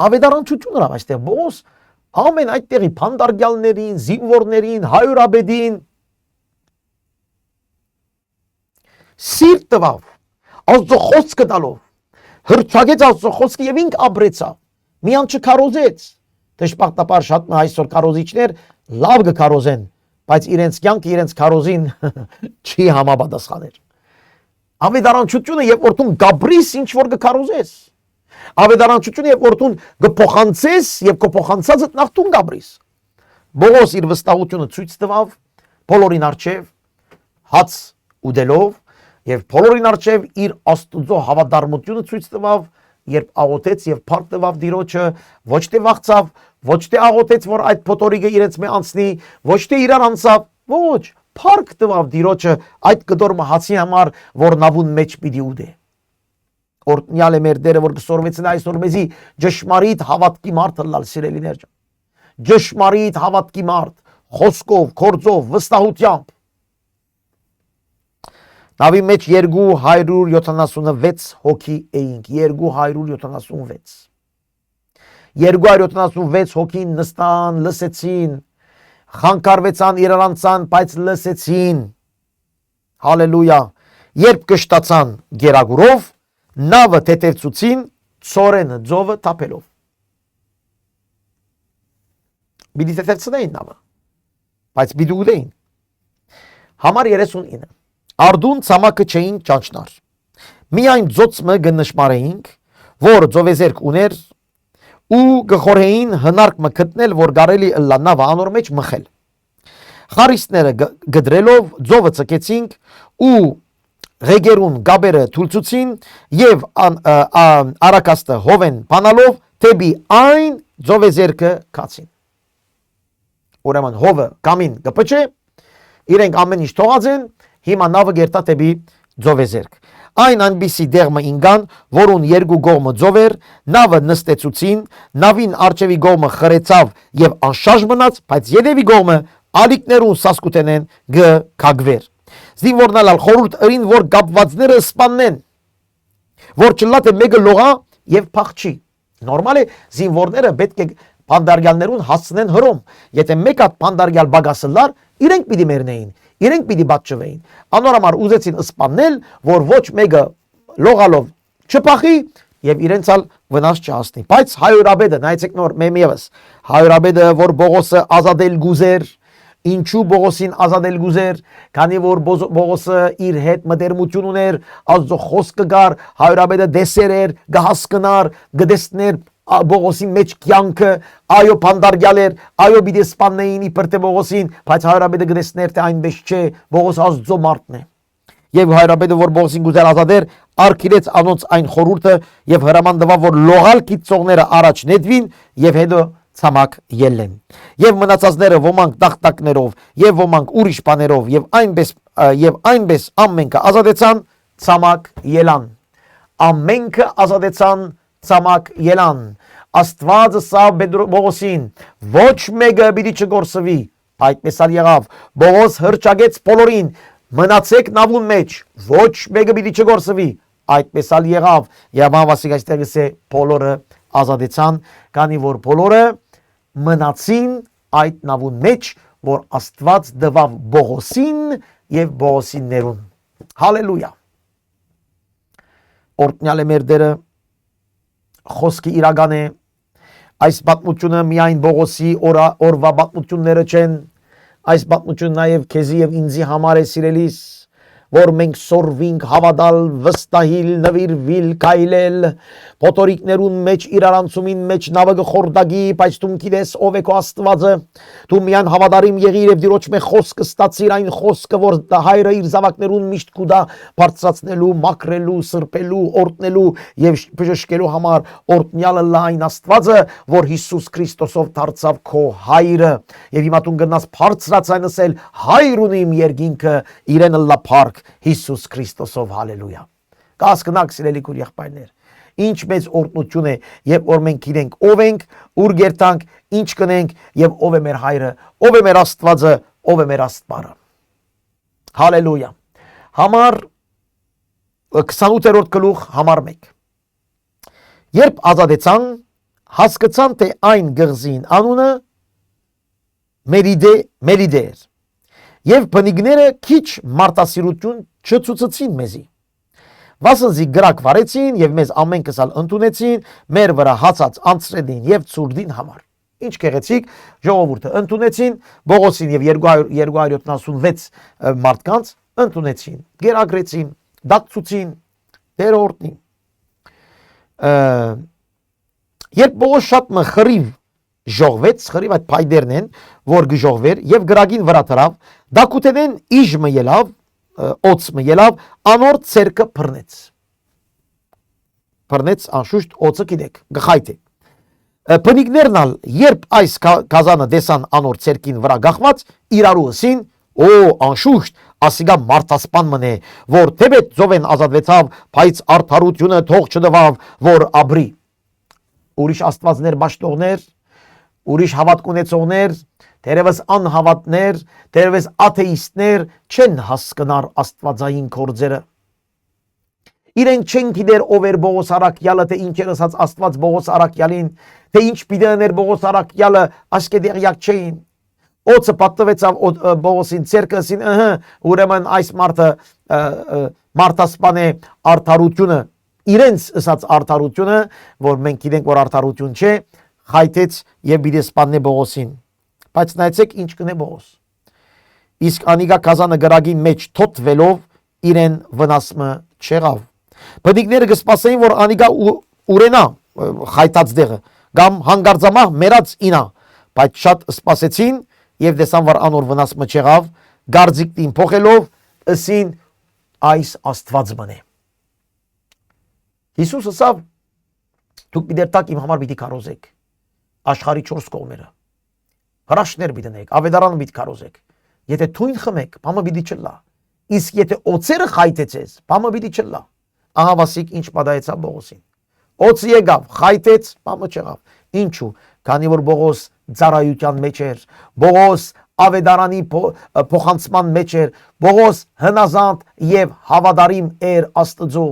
Ավետարանչությունը լավ այստեղ բոս ամեն այդտեղի փանդարգյալներին, զինվորներին, հայրաբեդին սիրտ տվավ, Աստծո խոսքը տալով, հրճագեց Աստծո խոսքը եւ ինք ապրեցավ, միան չքարոզեց։ Դժբախտաբար շատ այսօր քարոզիչներ լավ կքարոզեն, բայց իրենց կյանքը իրենց քարոզին չի համապատասխաներ։ Ավետարանչությունը երբ որ դու գաբրիս ինչ որ կքարոզես, ավետարանչությունը երբ որ դու կփոխանցես եւ կփոխանցածդ նախ դու գաբրիս։ Բողոս իր վստահությունը ցույց տվավ բոլորին արչեւ հաց ուդելով եւ բոլորին արչեւ իր Աստուծո հավատարմությունը ցույց տվավ, երբ աղոթեց եւ փառք տվավ Տիրոջը, ոչ թե վախցավ, ոչ թե աղոթեց, որ այդ փոթորիկը իրենց մե անցնի, ոչ թե իրար անցավ, ոչ, փառք տվավ Տիրոջը այդ կդոր հացի համար, որ նավուն մեջ պիտի ուդե։ Օրտնյալ է մեր Տերը, որ կսորվեցնա այսօր մեզի ճշմարիտ հավատքի մարդ լալ սիրելիներ ջան։ Ճշմարիտ հավատքի մարդ, խոսքով, գործով, վստահությամբ։ Նավի մեջ 276 հոգի էինք, 276։ 276 հոգին նստան, լսեցին, խանգարվեցան, իրարանցան, բայց լսեցին։ Հալելույա։ Երբ կշտացան գերագուրով, նավը թեթևցուցին, ծորենը ձովը թափելով։ Բիդի թեթևցնեին նավը, բայց բիդի ուդեին։ Համար 39։ Արդուն ցամաքը չէին ճանչնար։ Միայն ձոցմը գնշմարեինք, որ ձովեզերք ուներ ու գխորեին հնարք մկտնել, որ կարելի ըլլա նավը անոր մեջ մխել։ Խարիստները գդրելով ձովը ցկեցինք ու ղեգերուն գաբերը թուլցուցին եւ արակաստը հովեն բանալով թեպի այն ձովեզերքը կացին։ Ուրեմն հովը կամին կպչե, իրենք ամեն ինչ թողած են, հիմա նավը գերտա թեպի ձովեզերք։ Այն այնպիսի դեղմը ինգան, որուն երկու գողմը ձով էր, նավը նստեցուցին, նավին արջևի գողմը խրեցավ և անշարժ մնաց, բայց ետևի գողմը ալիքներուն սասկուտենեն գքագվեր։ Զինվորն ալ խորհուրդ ըրին, որ կապվածները սպաննեն, որ չլա թե մեկը լողա և փախչի։ Նորմալ է զինվորները պետք է փանդարգյալներուն հասցնեն հրոմ։ Եթե մեկ հատ փանդարգյալ բագասը լար, իրենք պիտի մեռնեին, իրենք պիտի բաճվեին։ Անորոմար ուզեցին սպաննել, որ ոչ մեկը լողալով չփախի եւ իրենց ալ վնաս չհասնի։ Բայց հայրաբեդը, նայեցեք նոր մեմիևս, հայրաբեդը, որ Բողոսը ազատել գուզեր, ինչու Բողոսին ազատել գուզեր, քանի որ Բողոսը իր հետ մտերմություն ուներ, Աստծո խոսքը գար, հայրաբեդը դեսեր էր, գահասկնար, գդեսներ Բողոսի մեջ կյանքը, այո փանդարգյալ էր, այո պիտի սպաննեին իբր թե Բողոսին, բայց հայրաբեդը գտեսներ թե այնպես չէ, Բողոս Աստծո մարդն է։ Եվ հայրաբեդը, որ Բողոսին գուզել ազատեր, արգիրեց անոնց այն խորհուրդը եւ հրաման տվավ, որ լողալ կիցողները առաջ նետվին եւ հետո ցամաք ելեն։ Եվ մնացածները ոմանք տախտակներով եւ ոմանք ուրիշ բաներով եւ այնպես ամենքը ազատեցան, ցամաք ելան։ Ամենքը ազատեցան, ցամաք ելան։ Աստված ասավ Բողոսին, ոչ մեկը պիտի չգործվի, այդպես ալ եղավ։ Բողոս հրճագեց բոլորին, մնացեք նավուն մեջ, ոչ մեկը պիտի չգործվի, այդպես ալ եղավ։ Եվ ավասիկ այստեղ է բոլորը ազատեցան, քանի որ բոլորը մնացին այդ նավուն մեջ, որ Աստված տվավ Բողոսին եւ Բողոսիններուն։ Հալելույա։ Օրհնյալ է մեր Տերը, խոսքի իրական է, այս պատմությունը միայն Բողոսի օրվա պատմությունները չեն, այս պատմությունը նաև քեզի եւ ինձի համար է սիրելիս, որ մենք սորվինք հավատալ, վստահիլ, նվիրվիլ, քայլել, փոթորիկներուն մեջ իրարանցումին մեջ նավը գխորդագի, բայց դու գիտես ով է քո Աստվածը, դու միան հավատարիմ եղիր եւ Տիրոջ մե խոսքը ստացիր, այն խոսքը, որ հայրը իր զավակներուն միշտ կուտա բարձրացնելու, մաքրելու, սրբելու, օրտնելու եւ բժշկելու համար, օրտնյալը լա այն Աստվածը, որ Հիսուս Քրիստոսով դարձավ քո հայրը, եւ հիմա դու գնաս բարձրացան ասել, հայր ունիմ երկինքը, իրեն լա փառք Հիսուս Քրիստոսով, հալելույա։ Կասկնակ սիրելի քույր եղբայրներ, ինչ մեծ օրհնություն է, երբ որ մենք գիտենք ով ենք, ուր գերտանք, ինչ կնենք եւ ով է մեր հայրը, ով է մեր Աստվածը, ով է մեր Աստվածը։ Հալելույա։ Համար 28-րդ գլուխ համար 1։ Երբ ազատեցան, հասկացան թե այն գղզին անունը Մերիդե էր։ Եվ բնիկները քիչ մարտասիրություն չցուցեցին մեզի։ Վասնզի գրակ վարեցին եւ մեզ ամենքս ալ ընդունեցին մեր վրա հացած անցրեդին եւ ցուրդին համար։ Ինչ գեղեցիկ ժողովուրդը ընդունեցին, Բողոսին եւ 276 մարդկանց ընդունեցին, գերագրեցին, դատցուցին, Տերը օրհնի։ Երբ Բողոս շատ մխրիվ ժողվեց, խրիվ այդ փայդերն են, որ գժողվեր եւ գրագին վրա դրավ, դակուտենեն իժմը ելավ, օծմը ելավ, անոր ցերկը բռնեց անշուշտ օծը գիտեք, գխայթ է։ Բնիկներն ալ երբ այս գազանը դեսան անոր ցերկին վրա գախված, իրարու ասին, օ անշուշտ ասիգա մարտասպան մնե, որ թեպետ ծովեն ազատվեցավ, բայց արդարությունը թող չդվավ, որ աբրի։ Ուրիշ աստվածներ բաշխողներ, ուրիշ հավատք ունեցողներ, թերևս անհավատներ, թերևս աթեիստներ չեն հասկնար աստվածային գործերը։ Իրենք չեն գիտեր ով էր Բողոս Արաքյալը, թե ինչ էր ասած Աստված Բողոս Արաքյալին, թե ինչ պիտի աներ Բողոս Արաքյալը, ասկեդեղյակ չէին։ Օծը պատտվեցավ Բողոսին ցերկսին, ուրեմն այս մարդը մարտասպան է, արդարությունը, իրենց ասած արդարությունը, որ մենք գիտենք որ արդարություն չէ, խայթեց եւ պիտի սպաննե Բողոսին։ Բայց նայեցեք ինչ կնե Բողոս։ Իսկ անիգա կազանը գրագին մեջ թոթվելով իրեն վնասը չեղավ։ Բնիկները կսպասեին որ անիգա ուրենա խայտած դեղը կամ հանգարձամահ մերած ինա, բայց շատ սպասեցին եւ դեսան որ անոր վնասը չեղավ, գարձիկտին փոխելով ըսին այս Աստված մնե։ Հիսուս ասավ դուք պիտի իմ համար պիտի քարոզեք աշխարհի 4 կողմերը։ Հրաշքներ պիտի նեք, ավետարանը պիտի քարոզեք։ Եթե թույն խմեք, բամը պիտի չլա։ Իսկ եթե օծերը խայտեցես, բամը պիտի չլա։ ահա վասիկ ինչ պատահեցավ Բողոսին։ Օծ եկավ, խայտեց, բամը չեղավ։ Ինչու։ Քանի որ Բողոս ծառայության մեջ էր, Բողոս ավետարանի փոխանցման մեջ էր, Բողոս հնազանդ եւ հավատարիմ էր Աստծո։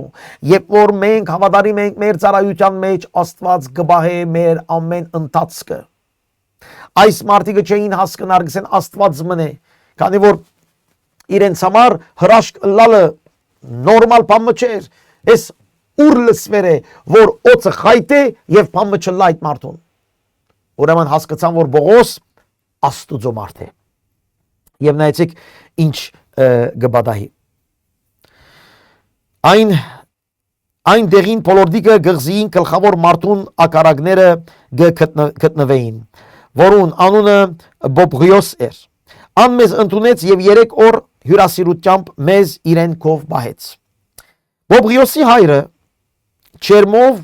Երբ որ մենք հավատարիմ ենք մեր ծառայության մեջ, Աստված կբահե մեր ամեն ընթացքը։ Այս մարդիկը չէին հասկնար գսեն Աստված մնե, քանի որ իրենց համար հրաշք լալը նորմալ բան չէր։ Այս ուր լսվեր է, որ օծը խայտե եւ բանը չլա այդ մարդուն։ Ուրեմն հասկացան, որ Բողոս Աստուծո մարդ է։ Եվ նայեցիք ինչ գբադահի։ Այն դեղին փոլորդիկը գղզիին գլխավոր մարդուն ակարագները գտնվեին, որուն անունը Բոբղիոս էր։ Ան մեզ ընդունեց եւ 3 օր հյուրասիրությամբ մեզ իրեն կով բահեց։ Բոբղիոսի հայրը չերմով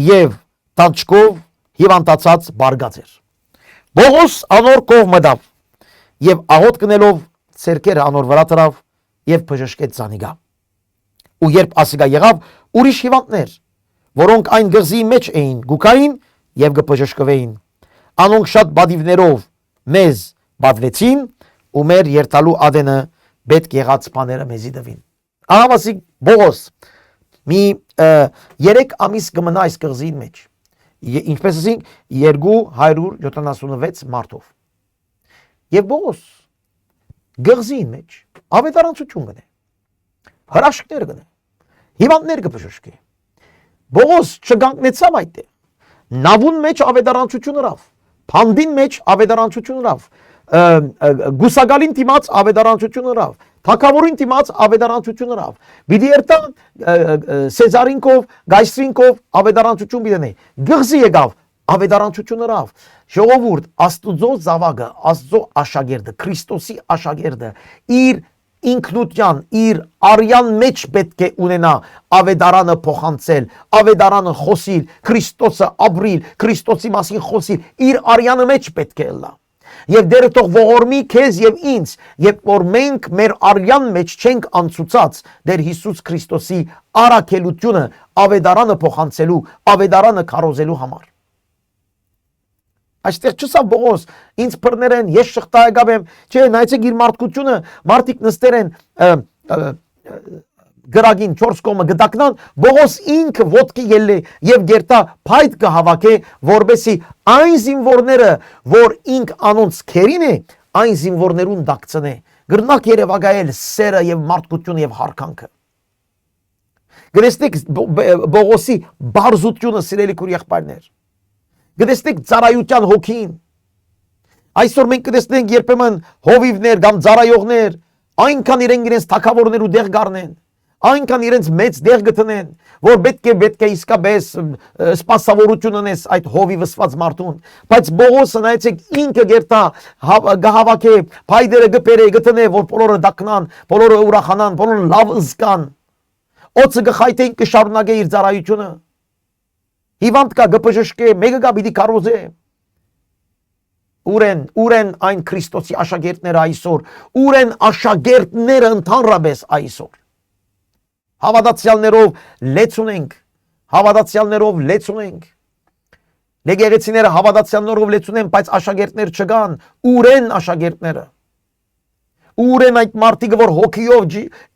եւ տանչկով հիվանդացած բարգած էր։ Բողոս անոր կով մտավ եւ աղոտ կնելով ցերկերը անոր վրա տրավ եւ բժշկեց զանիգա։ Ու երբ ասիգա եղավ, ուրիշ հիվանդներ, որոնք այն գղզի մեջ էին, գուկային եւ կբժշկվեին։ Անոնք շատ բադիվներով մեզ բադվեցին ու մեր երթալու ադենը պետք եղած բաները մեզի դվին։ Ահավասիկ Բողոս մի 3 ամիս կմնա այս գղզին մեջ, ինչպես ասենք 276 մարդով։ Եվ Բողոս գղզին մեջ ավետարանցություն գնե, հրաշքներ գնե, հիվանդներ կբժշկի։ Բողոս չգանգնեցավ այդտեղ, նավուն մեջ ավետարանցություն ըրավ, փանդին մեջ ավետարանցություն ըրավ, գուսագալին դիմաց ավետարանցություն ըրավ, թագավորին դիմաց ավետարանցություն ըրավ, պիտի երթա Սեզարինկով, Գայսրինկով ավետարանցություն պիտի գղզի եկավ, ավետարանցություն ըրավ։ Ժողովուրդ, Աստուծո զավակը, Աստծո աշակերտը, Քրիստոսի աշակերտը իր ինքնության, իր արյան մեջ պետք է ունենա ավետարանը փոխանցել, ավետարանը խոսիլ, Քրիստոսը ապրիլ, Քրիստոսի մասին խոսիլ, իր արյանը մեջ պետք է լա։ Եվ դերը թող ողորմի քեզ եւ ինձ, երբ որ մենք մեր արյան մեջ չենք անցուցած դեր Հիսուս Քրիստոսի առաքելությունը ավետարանը փոխանցելու, ավետարանը քարոզելու համար։ Այստեղ չսա Բողոս, ինձ բռներեն, ես շղթայակապ եմ, չէ, նայեցեք իր մարդկությունը, մարդիկ նստեր են գրագին 4 կողմը գտակնան, Բողոս ինքը ոտքի ելլե եւ գերտա փայտ կհավաքե, որբեսի այն զինվորները, որ ինք անոնց քերին է, այն զինվորներուն դակցնե, գրնակ երևակայել սերը եւ մարդկությունը եւ հարկանքը։ Գտեսնեք Բողոսի բարձությունը, սիրելի քույր եղբայրներ։ Գտեսնեք ծառայության հոգին։ Այսօր մենք կտեսնենք երբեմն հովիվներ կամ ծառայողներ, այնքան իրենց թագավորներ ու դեղ գառնեն, այնքան իրենց մեծ դեղ գտնեն, որ պետք է իսկապես սպասավորություն ունես այդ հովիվսված մարդուն։ Բայց Բողոսը նայեցեք ինքը գերտա գահավաքե, փայդերը գբերե, գտնե, որ բոլորը դակնան, բոլորը ուրախանան, բոլորը լավ զգան։ Օծը գխայտեն կշարունակե իր ծառայությունը։ Հիվանդ կա գբժշկե, մեկը կա պիտի քարոզե։ Ուր են այն Քրիստոսի աշակերտները այսօր, ուր են աշակերտները ընդհանրապես այսօր։ Հավատացյալներով լեծ ունենք, հավատացյալներով լեծ ունենք։ Եկեղեցիները հավատացյալներով լեծ ունեն, բայց աշակերտներ չկան, ուր են աշակերտները։ Ուր են այդ մարդիկը, որ հոգիով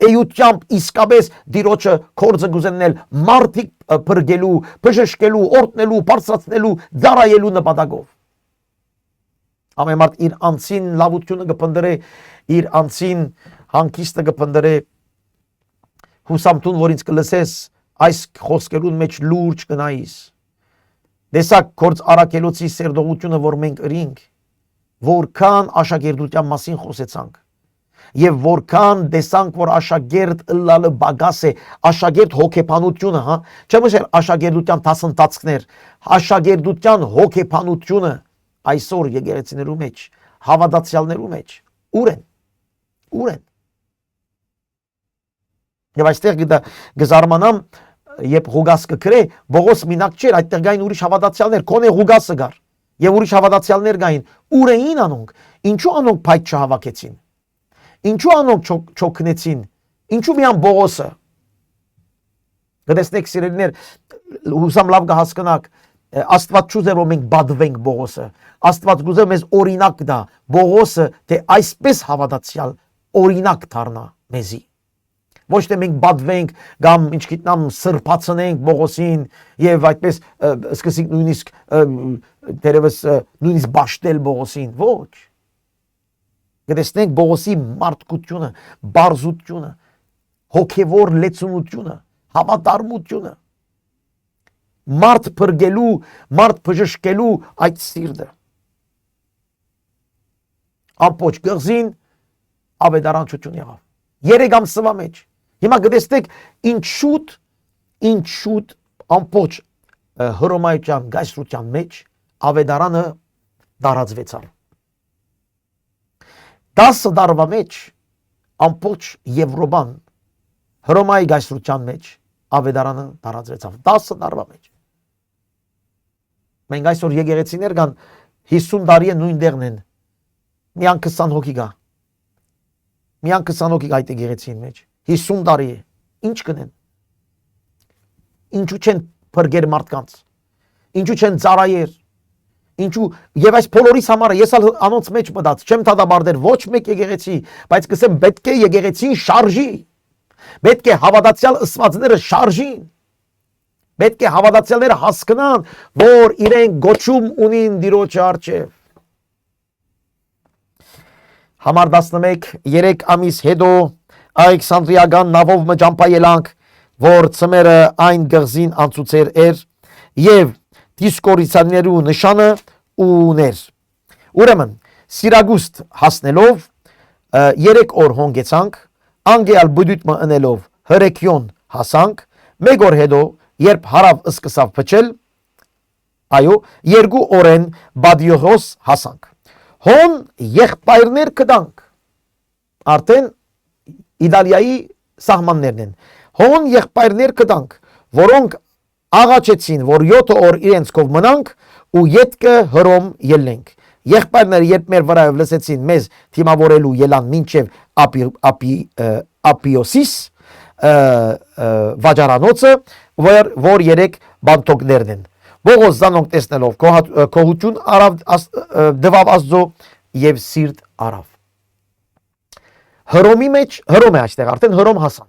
էյությամբ իսկապես դիրոջը կորձը գուզեննել, մարդիկ բրգելու, բժշկելու, օրտնելու, բարձրացնելու, ծառայելու նպատակով։ Ամեն մարդ իր անձին լավությունը կփնտրե, իր անձին հանգիստը կփնտրե։ Հուսամտուն, որ ինձ կլսես, այս խոսքերուն մեջ լուրջ կնայիս։ Տեսակ կորձ առաքելոցի սերդողությունը, որ մենք ըրինք, որքան աշակերտության մասին խոսեցանք։ Եվ որքան տեսանք, որ աշակերտ ըլլալը բագաս է, աշակերտ հոգեբանությունը, հա, չեմ ասել աշակերտության դասընթացքներ, աշակերտության հոգեբանությունը այսօր եկեղեցիներու մեջ, հավատացյալներու մեջ, ուր են։ Եվ այստեղ գզարմանամ, երբ Ղուգաս կգրե, Բողոս մինակ չէր, այդտեղ գային ուրիշ հավատացյալներ, կոնե Ղուգասը գար, եւ ուրիշ հավատացյալներ գային, ուր էին անոնք, ինչու անոնք փայտ չհավաքեցին։ Ինչու անոնք չոքնեցին, ինչու միան Բողոսը։ Գտեսնեք սիրելիներ, հուսամ լավ կհասկանաք, Աստված չուզեր որ մենք բադվենք Բողոսը, Աստված գուզե մեզ օրինակ դա Բողոսը, թե այսպես հավատացյալ օրինակ դառնա մեզի։ Ոչ թե մենք բադվենք կամ ինչ գիտնամ սրբացնենք Բողոսին եւ այդպես սկսենք նույնիսկ դերևս նույնիսկ բաշտել Բողոսին, ոչ։ Գտեսնենք Բողոսի մարդկությունը, բարձությունը, հոգևոր լեցունությունը, հավատարմությունը, մարդ փրկելու, մարդ բժշկելու այդ սիրտը։ Ամբողջ գղզին ավետարանչություն եղավ։ 3 ամսվա մեջ։ Հիմա գտեսնեք ինչու ամբողջ հռոմեական գայսրության մեջ ավետարանը տարածվեցավ։ 10 տարվա մեջ ամբողջ Եվրոպան հռոմեայի գայսրության մեջ ավետարանը տարածվեցավ 10 տարվա մեջ։ Մենք այսօր եկեղեցիներ կան 50 տարի է նույն տեղն են։ Միան 20 հոգի կա։ Միան 20 հոգի կա այդ եկեղեցին մեջ։ 50 տարի է։ Ինչ կնեն։ Ինչու չեն փրկեր մարդկանց։ Ինչու չեն ծառայեր։ Ինչու եւ այս բոլորիս համար ես անոնց մեջ մտած չեմ դադարել ոչ մեկ եկեղեցի, բայց կսեմ պետք է եկեղեցին շարժի։ Պետք է հավատացյալ ըսվածները շարժին։ Պետք է հավատացյալները հասկանան, որ իրենք գոչում ունին Տիրոջ առջև։ Համար 11 3 ամիս հետո Ալեքսանդրիական նավով մջամփա ելանք, որ ծմերը այն գղզին անցուցեր էր եւ դիսկորիցաներու նշանը ուներ։ Ուրեմն Սիրագուստ հասնելով 3 օր հոնգեցանք, անգեալ բուդուտը ընելով հրեկյոն հասանք, 1 օր հետո երբ հարավ սկսավ փչել, այո, 2 օրեն Բադիոհոս հասանք։ Հոն եղբայրներ կդանք, արդեն Իտալիայի սահմաններն են։ Հոն եղբայրներ կդանք, որոնք աղաչեցին, որ 7 օր իրենց կով մնանք ու ետքը Հռոմ ելնենք։ Եղբայրները երբ մեր վրայով լսեցին մեզ թիմավորելու ելան մինչև Ապիոսիս վաճառանոցը, որ 3 բանտոկներն են։ Բողոս զանոնք տեսնելով կողություն դվավ Աստծո եւ սիրտ արավ։ Հռոմի մեջ, Հռոմ է այստեղ, արդեն Հռոմ հասան։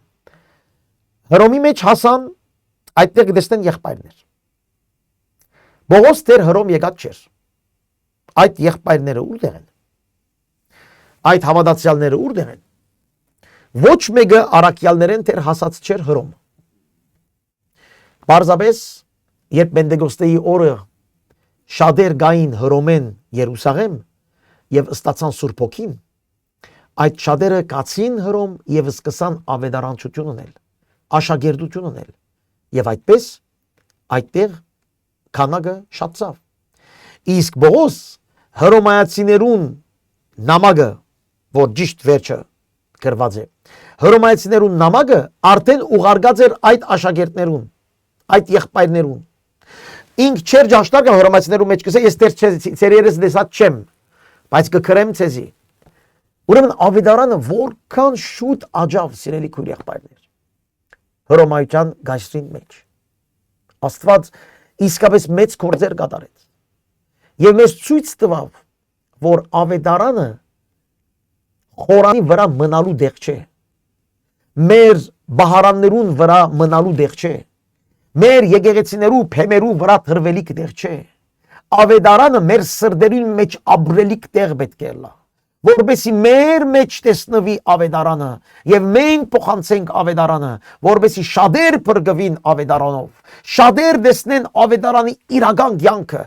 Հռոմի մեջ հասան, այդտեղ դեսնեն եղբայրներ։ Բողոս դեռ Հռոմ եկած չէր։ Այդ եղբայրները ուր են։ Այդ հավատացյալները ուր են։ Ոչ մեկը առաքյալներեն դեռ հասած չէր Հռոմ։ Պարզապես երբ Պենտեկոստեի օրը շատեր գային Հռոմեն Երուսաղեմ եւ ստացան Սուրբ Հոգին, այդ շատերը կացին Հռոմ եւ սկսան ավետարանչություն ունել, աշակերտություն ունել եւ այդպես այդտեղ քանակը շատացավ։ Իսկ Բողոս հռոմայացիներուն նամակը, որ ճիշտ վերջը գրված է, հռոմայացիներուն նամակը արդեն ուղարկած էր այդ աշակերտներուն, այդ եղբայրներուն։ Ինք չեր ճաշտարկը հռոմայացիներու մեջ կսե, ես դեռ երես դեսած չեմ, բայց կքրեմ ցեզի։ Ուրեմն ավետարանը որքան շուտ աջավ, սիրելի քույր եղբայրներ, հռոմայության գայսրին մեջ։ Աստված իսկապես մեծ գործեր կատարեց։ Եվ մեզ ցույց տվավ, որ ավետարանը խորանի վրա մնալու դեղ չէ։ Մեր բահարաններուն վրա մնալու դեղ չէ։ Մեր եկեղեցիներու փեմերու վրա թրվելիք դեղ չէ։ Ավետարանը մեր սրդերին մեջ ապրելիք տեղ պետք է լա, որբեսի մեր մեջ տեսնվի ավետարանը եւ մենք փոխանցենք ավետարանը, որբեսի շատեր փրկվին ավետարանով, շատեր տեսնեն ավետարանի իրական կյանքը,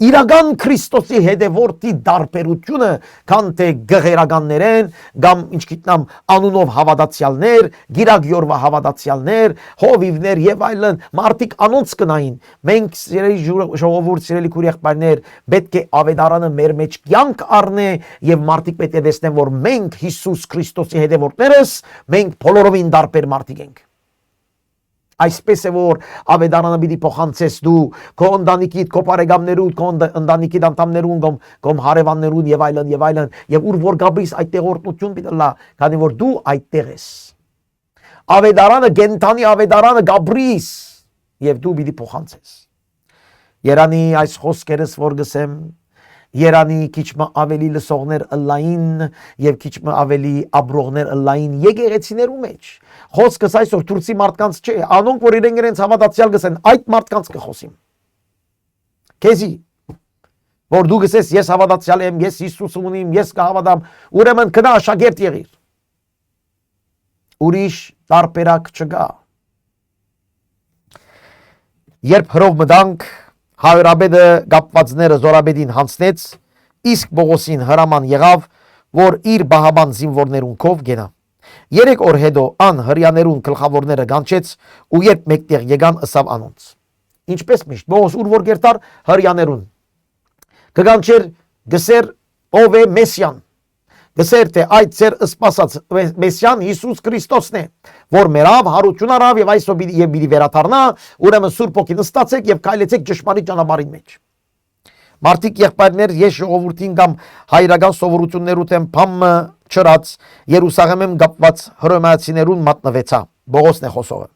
իրական Քրիստոսի հետևորդի դարբերությունը, քան թե գղերականներեն կամ ինչ գիտնամ անունով հավատացյալներ, գիրագյորվա հավատացյալներ, հովիվներ եւ այլն, մարդիկ անոնց կնային։ Մենք սիրելի ժողովուրդ, սիրելի քույր եղբայրներ, պետք է ավետարանը մեր մեջ կյանք առնե եւ մարդիկ պետք է տեսնեն, որ մենք Հիսուս Քրիստոսի հետևորդներս, մենք բոլորովին դարբեր մարդիկ ենք։ Այսպես է որ ավետարանը պիտի փոխանցես դու քո ընտանիքիդ, քո բարեկամներու, քո ընտանիքի անդամներուն, կամ հարևաններուն եւ այլն եւ ուր որ գաբրիս այդ տեղորտնություն պիտի լա, քանի որ դու այդտեղ ես։ ավետարանը գենթանի ավետարանը գաբրիս եւ դու պիտի փոխանցես։ Երանի այս խոսքերս որ գսեմ, երանի քիչ մը ավելի լսողներ ըլլային եւ քիչ մը ավելի աբրողներ ըլլային եկեղեցիներու մեջ։ Խոսքս այսօր թուրքի մարդկանց չէ, անոնք որ իրենք հավատացյալ գսեն, այդ մարդկանց կխոսիմ։ Քեզի որ դու գսես ես հավատացյալ եմ, ես Հիսուս ունիմ, ես կհավատամ, ուրեմն գնա աշակերտ եղիր։ Ուրիշ տարբերակ չկա։ Երբ հրով մտանք, հայրաբեդը գապվածները զորաբեդին հանցնեց, իսկ Բողոսին հրաման եղավ, որ իր բահաբան զինվորներունքով գնա։ 3 օր հետո ան հրյաներուն գլխավորները գանչեց ու երբ մեկտեղ եկան ըսավ անոնց։ Ինչպես միշտ Բողոս ուր որ գերտար հրյաներուն կգանչեր գսեր ով է Մեսիան, գսեր թե այդ ծեր սպասած Մեսիան Հիսուս Քրիստոսն է, որ մերավ հարություն արավ եւ այսօր պիտի վերաթարնա, ուրեմն Սուրբ Օքին ստացեք եւ քայլեցեք ճշմարիտ ճանապարհին մեջ։ Մարդիկ եղբայրներ ես ժողովրդին կամ հայրական սովորություններու թեմ փամը չրած Երուսաղեմում գապված հռոմեացիներուն մատնվեցա, Բողոսն է խոսողը,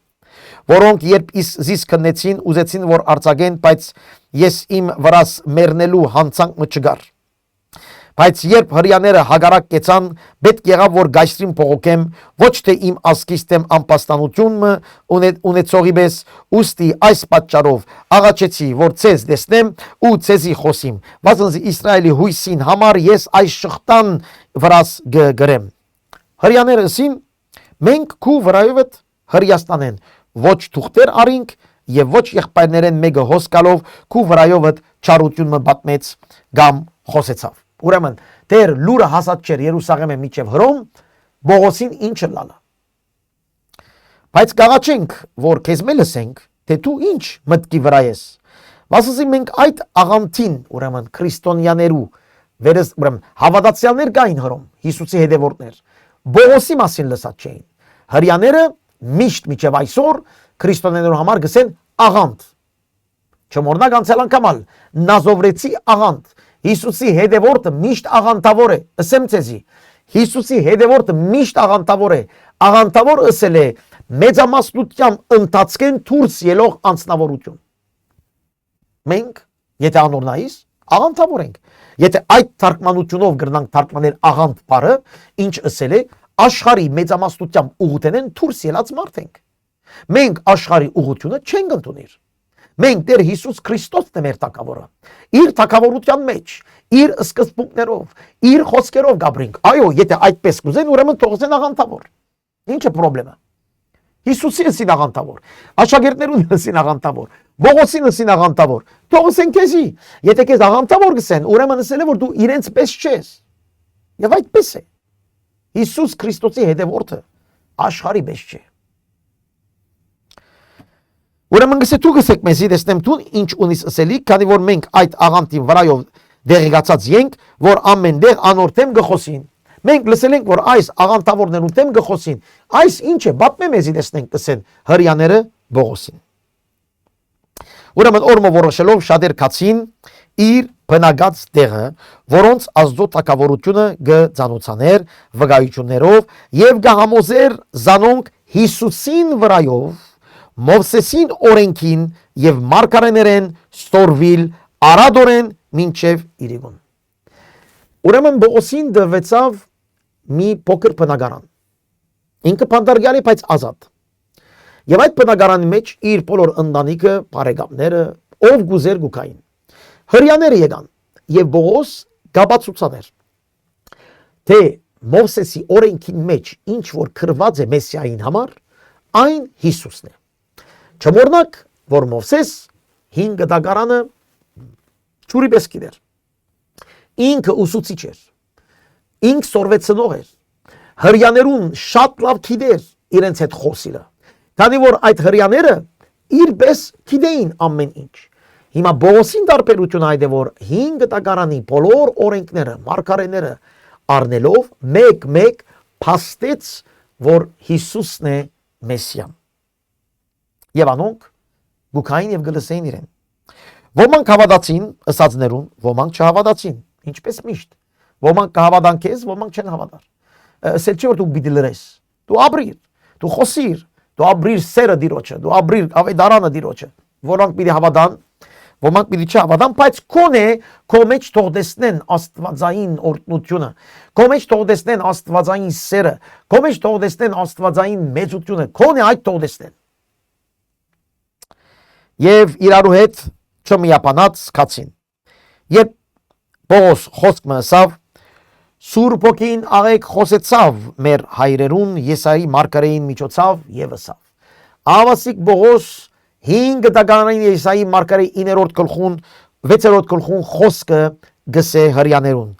որոնք երբ զիս քննեցին, ուզեցին որ արձակեն, բայց ես իմ վրաս մեռնելու հանցանք չգար։ Բայց երբ հրյաները հագարակ կեցան, պետք եղավ որ գայսրին փողոքեմ, ոչ թե իմ ասկիս դեմ անպաստանություն ունեցողի պես, ուստի այս պատճառով աղաչեցի, որ ցեզ դեսնեմ ու ցեզի խոսիմ, վասնզի Իսրայելի հույսին համար ես այս շղթան վրաս գրեմ։ Հրյաները ասին, մենք քու վրայովդ հրյաստանեն, ոչ թուղթեր արինք եւ ոչ եղբայրներեն մեկը հոսկալով քու վրայովդ չարություն մը բատմեց կամ խոսեցավ։ Ուրեմն դեր լուրը հասած չէր Երուսաղեմը միջև Հռոմ, Բողոսին ինչը լալա։ Բայց կաղաչենք, որ քեզ մելսենք, թե դու ինչ մտքի վրա ես։ Վասնզի մենք այդ աղանթին, ուրեմն քրիստոնյաներու վերս ուրեմն հավատացյալներ կային Հռոմ, Հիսուսի հետևորդներ, Բողոսի մասին լսած չէին։ Հրյաները միշտ միջև այսօր քրիստոնյաներու համար գսեն աղանթ։ Չմոռնաք անցյալ անգամ նազովրեցի աղանթ։ Հիսուսի հետևորդը միշտ աղանթավոր է, ասեմ ցեզի, Հիսուսի հետևորդը միշտ աղանթավոր է, աղանթավոր ըսել է մեծամասնությամբ ընթացքեն դուրս ելող անձնավորություն։ Մենք, եթե անորնայիս, աղանթավոր ենք, եթե այդ թարգմանությունով գրնանք թարգմանել աղանթ բառը, ինչ ըսել է, աշխարհի մեծամասնությամբ ուղղութենեն դուրս ելած մարդ ենք։ Մենք աշխարհի ուղղությունը չենք ընդունիր։ Մենք Տեր Հիսուս Քրիստոսն է մեր թագավորը։ Իր թագավորության մեջ, իր սկզբունքներով, իր խոսքերով գաբրինք։ Այո, եթե այդպես կուզեն, ուրեմն թողսեն աղանթավոր։ Ինչ է խնդրեմը։ Հիսուսի ասին աղանթավոր, աշակերտներուն ասին աղանթավոր, Բողոսին ասին աղանթավոր։ Թողսեն քեզի։ Եթե քեզ աղանթավոր գսեն, ուրեմն ասել է որ դու իրենց պես չես։ Եվ այդպես է։ Հիսուս Քրիստոսի հետևորդը աշխարհի պես չէ։ Ուրեմն գսե գսեք մեզի դեսնեմ դու ինչ ունիս ասելի, քանի որ մենք այդ աղանթին վրայով դեղեկացած ենք, որ ամեն դեղ անորթեմ գխոսին։ Մենք լսել ենք, որ այս աղանթավորներուն դեմ գխոսին։ Այս ինչ է, բապմե մեզի դեսնենք կսեն հրյաները Բողոսին։ Ուրեմն օրմը որոշելով շատեր կացին իր բնագած տեղը, որոնց ազդո թակավորությունը գծանոցաներ վկայություններով եւ գահամոզեր զանոնք Հիսուսին վրայով Մովսեսին օրենքին եւ մարգարեներեն ստորվիլ արադորեն մինչև իրիկուն։ Ուրեմն Բողոսին դվեցավ մի փոքր բնակարան։ Ինքը փանդարգյալ է, բայց ազատ։ Եվ այդ բնակարանի մեջ իր բոլոր ընտանիքը, բարեկամները, ով գուզեր գուքային։ Հրյաները եկան եւ Բողոս գաբացուցաներ, թե Մովսեսի օրենքին մեջ ինչ որ գրված է Մեսիային համար, այն Հիսուսն է։ Չմոռնաք, որ Մովսես 5 դագարանը ճուրի պես գիտեր։ Ինքը ուսուցիչ էր, ինքը սորվեցնող էր, հրյաներուն շատ լավ գիտեր իրենց հետ խոսիլը, քանի որ այդ հրյաները իր պես գիտեին ամեն ինչ։ Հիմա Բողոսին տարբերությունը այդ է, որ 5 դագարանի բոլոր օրենքները, մարգարեները առնելով մեկ փաստեց, որ Հիսուսն է Մեսիան։ Եվ անոնք գուքային եւ գլսեին իրեն։ Ոմանք հավատացին ըսածներուն, ոմանք չհավատացին, ինչպես միշտ։ Ոմանք կհավատան քեզ, ոմանք չեն հավատար։ Ասել չի որ դու պիտի լրես։ Դու ապրիր, դու խոսիր, դու ապրիր սերը դիրոջը, դու ապրիր ավետարանը դիրոջը, որոնք պիտի հավատան, ոմանք պիտի չհավատան, բայց քոնե քո մեջ թող տեսնեն աստվածային օրհնությունը, քո մեջ թող տեսնեն աստվածային սերը, քո մեջ թող տեսնեն աստվածային մեծությունը, քոնե այդ թող տեսնեն։ Եվ իրարու հետ չմիապանած կացին։ Երբ Պողոս խոսքը ասավ, Սուրբ Հոգին աղեկ խոսեցավ մեր հայրերուն Եսայի մարգարեին միջոցով եւ ասավ. Ավասիկ Պողոս 5 դականային Եսայի մարգարեի 9-րդ գլխուն 6-րդ գլխուն խոսքը գսե հрьяներուն։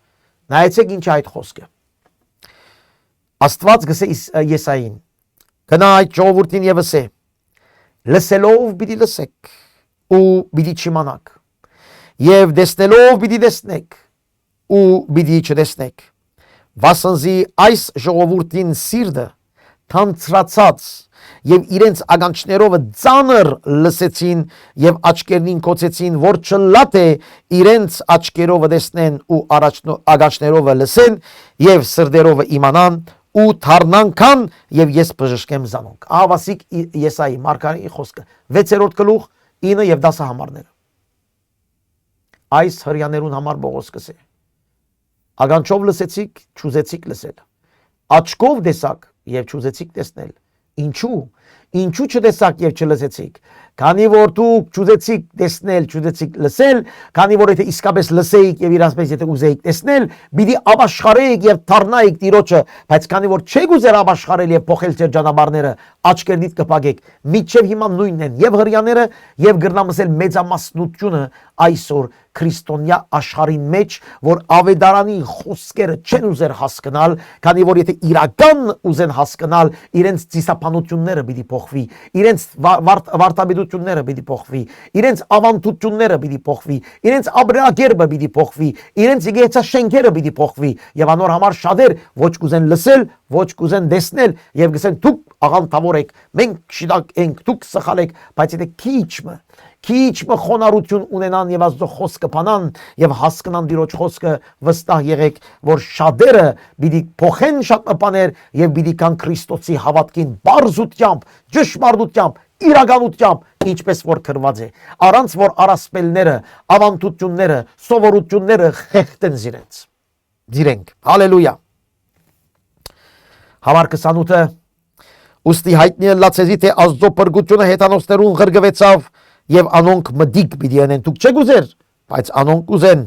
Նայեցեք ինչ այդ խոսքը։ Աստված գսե Եսային. գնա այդ ժողովրդին եւ ասե. լսելով պիտի լսեք ու պիտի չիմանաք եւ տեսնելով պիտի տեսնեք ու պիտի չտեսնեք, վասնզի այս ժողովրդին սիրտը թանցրացած եւ իրենց ագանչներով ծանր լսեցին եւ աչքերին կոծեցին, որ չլատ է իրենց աչքերով տեսնեն ու ագանչներով լսեն եւ սրտերով իմանան ու թարնանքան եւ ես բժշկեմ զանոնք։ Ավասիկ Եսայի մարգարեի խոսքը 6-րդ գլուխ 9 եւ 10 համարները։ Այս հрьяներուն համար Պողոս կսե. ագանչով լսեցիք, չուզեցիք լսել, աչքով տեսաք եւ չուզեցիք տեսնել։ Ինչու չտեսաք եւ չլսեցիք, քանի որ դուք չուզեցիք տեսնել, չուզեցիք լսել, քանի որ եթե իսկապես լսեիք եւ իրացպես եթե ուզեիք տեսնել, պիտի ապաշխարեիք եւ դառնայիք Տիրոջը, բայց քանի որ չեք ուզեր ապաշխարել եւ փոխել ձեր ճանապարհները, աչքերնիդ կփակեք։ Միջև հիմա նույնն են եւ հрьяները եւ գրնամսել մեծամասնությունը այսօր քրիստոնյա աշխարհին մեջ, որ ավետարանի խոսքերը չեն ուզեր հասկանալ, քանի որ եթե իրական ուզեն հասկանալ, իրենց ծիսապանությունները պիտի փոխվի, իրենց վարտաբեդությունները պիտի փոխվի, իրենց ավանդությունները պիտի փոխվի, իրենց ապրելակերպը պիտի փոխվի, իրենց եկեղեցաշենքերը պիտի փոխվի, եւ անոր համար շատեր ոչ կուզեն լսել, ոչ կուզեն տեսնել եւ գսեն դուք աղանդավոր եք, մենք շիտակ ենք, դուք սխալ եք, բայց եթե քիչ խոնարհություն ունենան եւ Աստծո խոսքը բանան եւ հասկանան Տիրոջ խոսքը, վստահ եղեք, որ շատերը պիտի փոխեն շատ բաներ եւ պիտի կան Քրիստոսի հավատքին բարձությամբ, ճշմարտությամբ, իրականությամբ, ինչպես որ գրված է, առանց որ առասպելները, ավանդությունները, սովորությունները խեղդեն իրենք։ Հալելույա։ Համար 28-ը ուստի հայտնի լացեզի թե Աստծո փրկությունը հետանոցներուն ղրգվեցավ եւ անոնք մդիկ պիտի անեն, դուք չեք ուզեր, բայց անոնք ուզեն։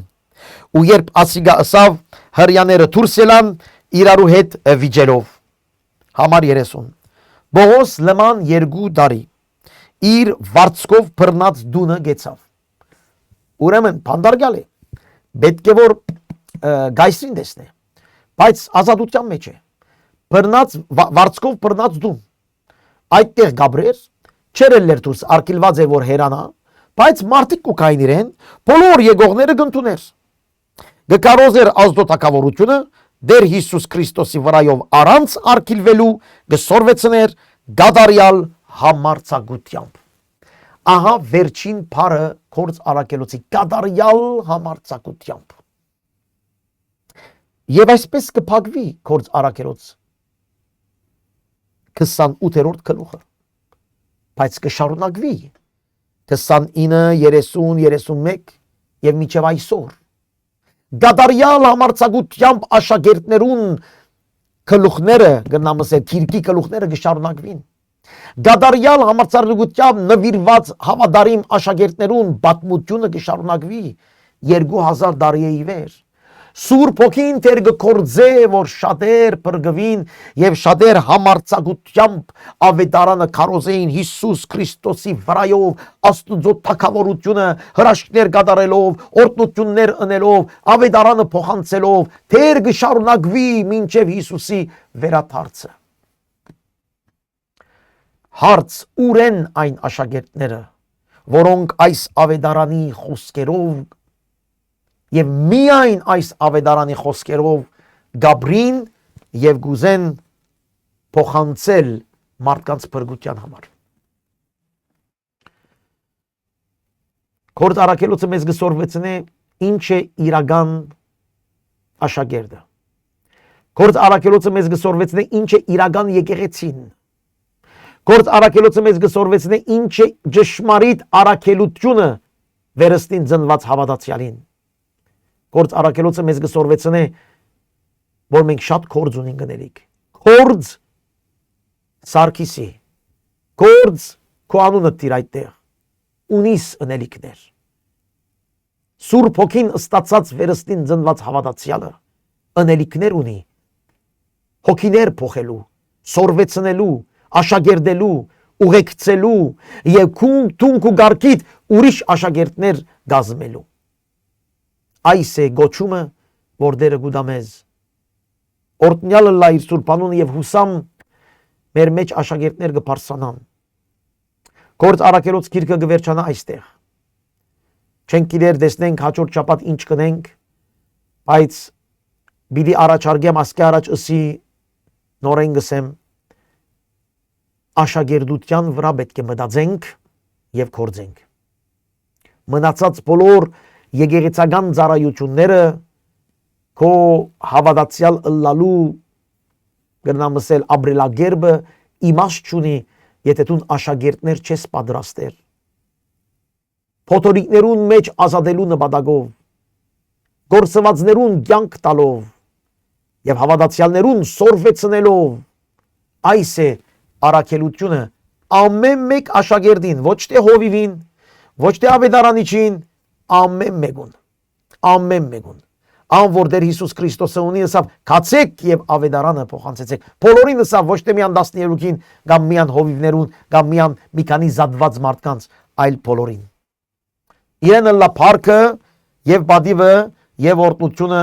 Ու երբ ասիգա ասավ, հрьяները դուրս ելան իրարու հետ վիճելով։ Համար 30 Պողոս լման 2 տարի իր վարձկով բռնած դունը գեցավ։ Ուրեմն փանդարգալ է, պետք է որ գայսրին տեսնե, բայց ազատության մեջ է։ Վարձկով բռնած դուն այդտեղ գաբրեր չերելներ դուրս արկելված էր որ հերանա, բայց մարդիկ կուքային իրեն, բոլոր եկողները գնդուներ։ Գկարոզեր Աստծո թակավորությունը Դեր Հիսուս Քրիստոսի վրայով առանց արկելվելու գսորվեցներ գադարյալ համարձակությամբ։ Ահա վերջին բառը կորց արակելոցի գադարյալ համարձակությամբ։ Եվ այսպես կփակվի կորց արակելոց 28-րդ գլուխը, բայց կշարունակվի 29, 30, 31 եւ մինչեւ այսօր։ Գադարյալ համարձակությամբ աշակերտներուն գլուխները, գնամս է քիրքի գլուխները կշարունակվին։ Գադարյալ համարձակությամբ նվիրված հավատարիմ աշակերտներուն պատմությունը կշարունակվի 2000 տարի ի վեր։ Սուրբ Հոգին թեր գործե որ շատեր բրգվին եւ շատեր համարձակությամբ ավետարանը քարոզեին Հիսուս Քրիստոսի վրայով Աստծո թակավորությունը հրաշքներ կատարելով, օրհնություններ ընելով, ավետարանը փոխանցելով, թեր գշարունակվի մինչեւ Հիսուսի վերադարձը։ Հարց ուրեն այն աշակերտները, որոնք այս ավետարանի խոսքերով եւ միայն այս ավետարանի խոսքերով գաբրին եւ գուզեն փոխանցել մարդկանց փրկության համար։ Կորձ արակելոցը մեզ գսորվեցնե ինչ է իրական աշակերտը։ Կորձ արակելոցը մեզ գսորվեցնե ինչ է իրական եկեղեցին։ Գործ առաքելոցը մեզ գսորվեցնե ինչ է ճշմարիտ առաքելությունը վերստին ծնված հավատացյալին։ Գործ առաքելոցը մեզ գսորվեցնե, որ մենք շատ կորձ ունենք գնելիք։ Կորձ Սարգիսի, կորձ քո անունը տիր այդտեղ, ունիս ընելիքներ։ Սուրբ Հոգին ստացած վերստին ծնված հավատացյալը ընելիքներ ունի, հոգիներ փոխելու, սորվեցնելու, աշակերտելու, ուղեկցելու եւ թունք ու գարկիտ ուրիշ աշակերտներ գազմելու։ Այս է գոչումը, որ Տերը գուտա մեզ։ Օրտնյալը լա իր Սուրբ անունը եւ հուսամ մեր մեջ աշակերտներ կբարձրանան։ Գործ առաքելոց գիրքը կվերջանա այստեղ։ Չենք գիտեր տեսնենք հաջորդ շաբաթ ինչ կնենք, բայց պիտի առաջարկեմ ասկի առաջ ըսի նորեն գսեմ աշակերտության վրա պետք է մտածենք եւ կործենք։ Մնացած բոլոր եկեղեցական ծառայությունները քո հավատացյալ ըլլալու գնամսել ապրելակերպը իմաստ չունի, եթե դու աշակերտներ չես պատրաստեր։ Փոթորիկներուն մեջ ազատելու նպատակով, գործվածներուն կյանք տալով եւ հավատացյալներուն սորվեցնելով, այս է առաքելությունը ամեն մեկ աշակերտին, ոչ թե հովիվին, ոչ թե ավետարանիչին, ամեն մեկուն։ Ան որ Տեր Հիսուս Քրիստոսը ունի ասավ, կացեք եւ ավետարանը փոխանցեցեք։ Բոլորին ասավ, ոչ թե միան 13-ին կամ միան հովիվներուն կամ միան մի քանի զատված մարդկանց, այլ բոլորին։ Իրեն լա փառքը եւ պատիվը եւ օրհնությունը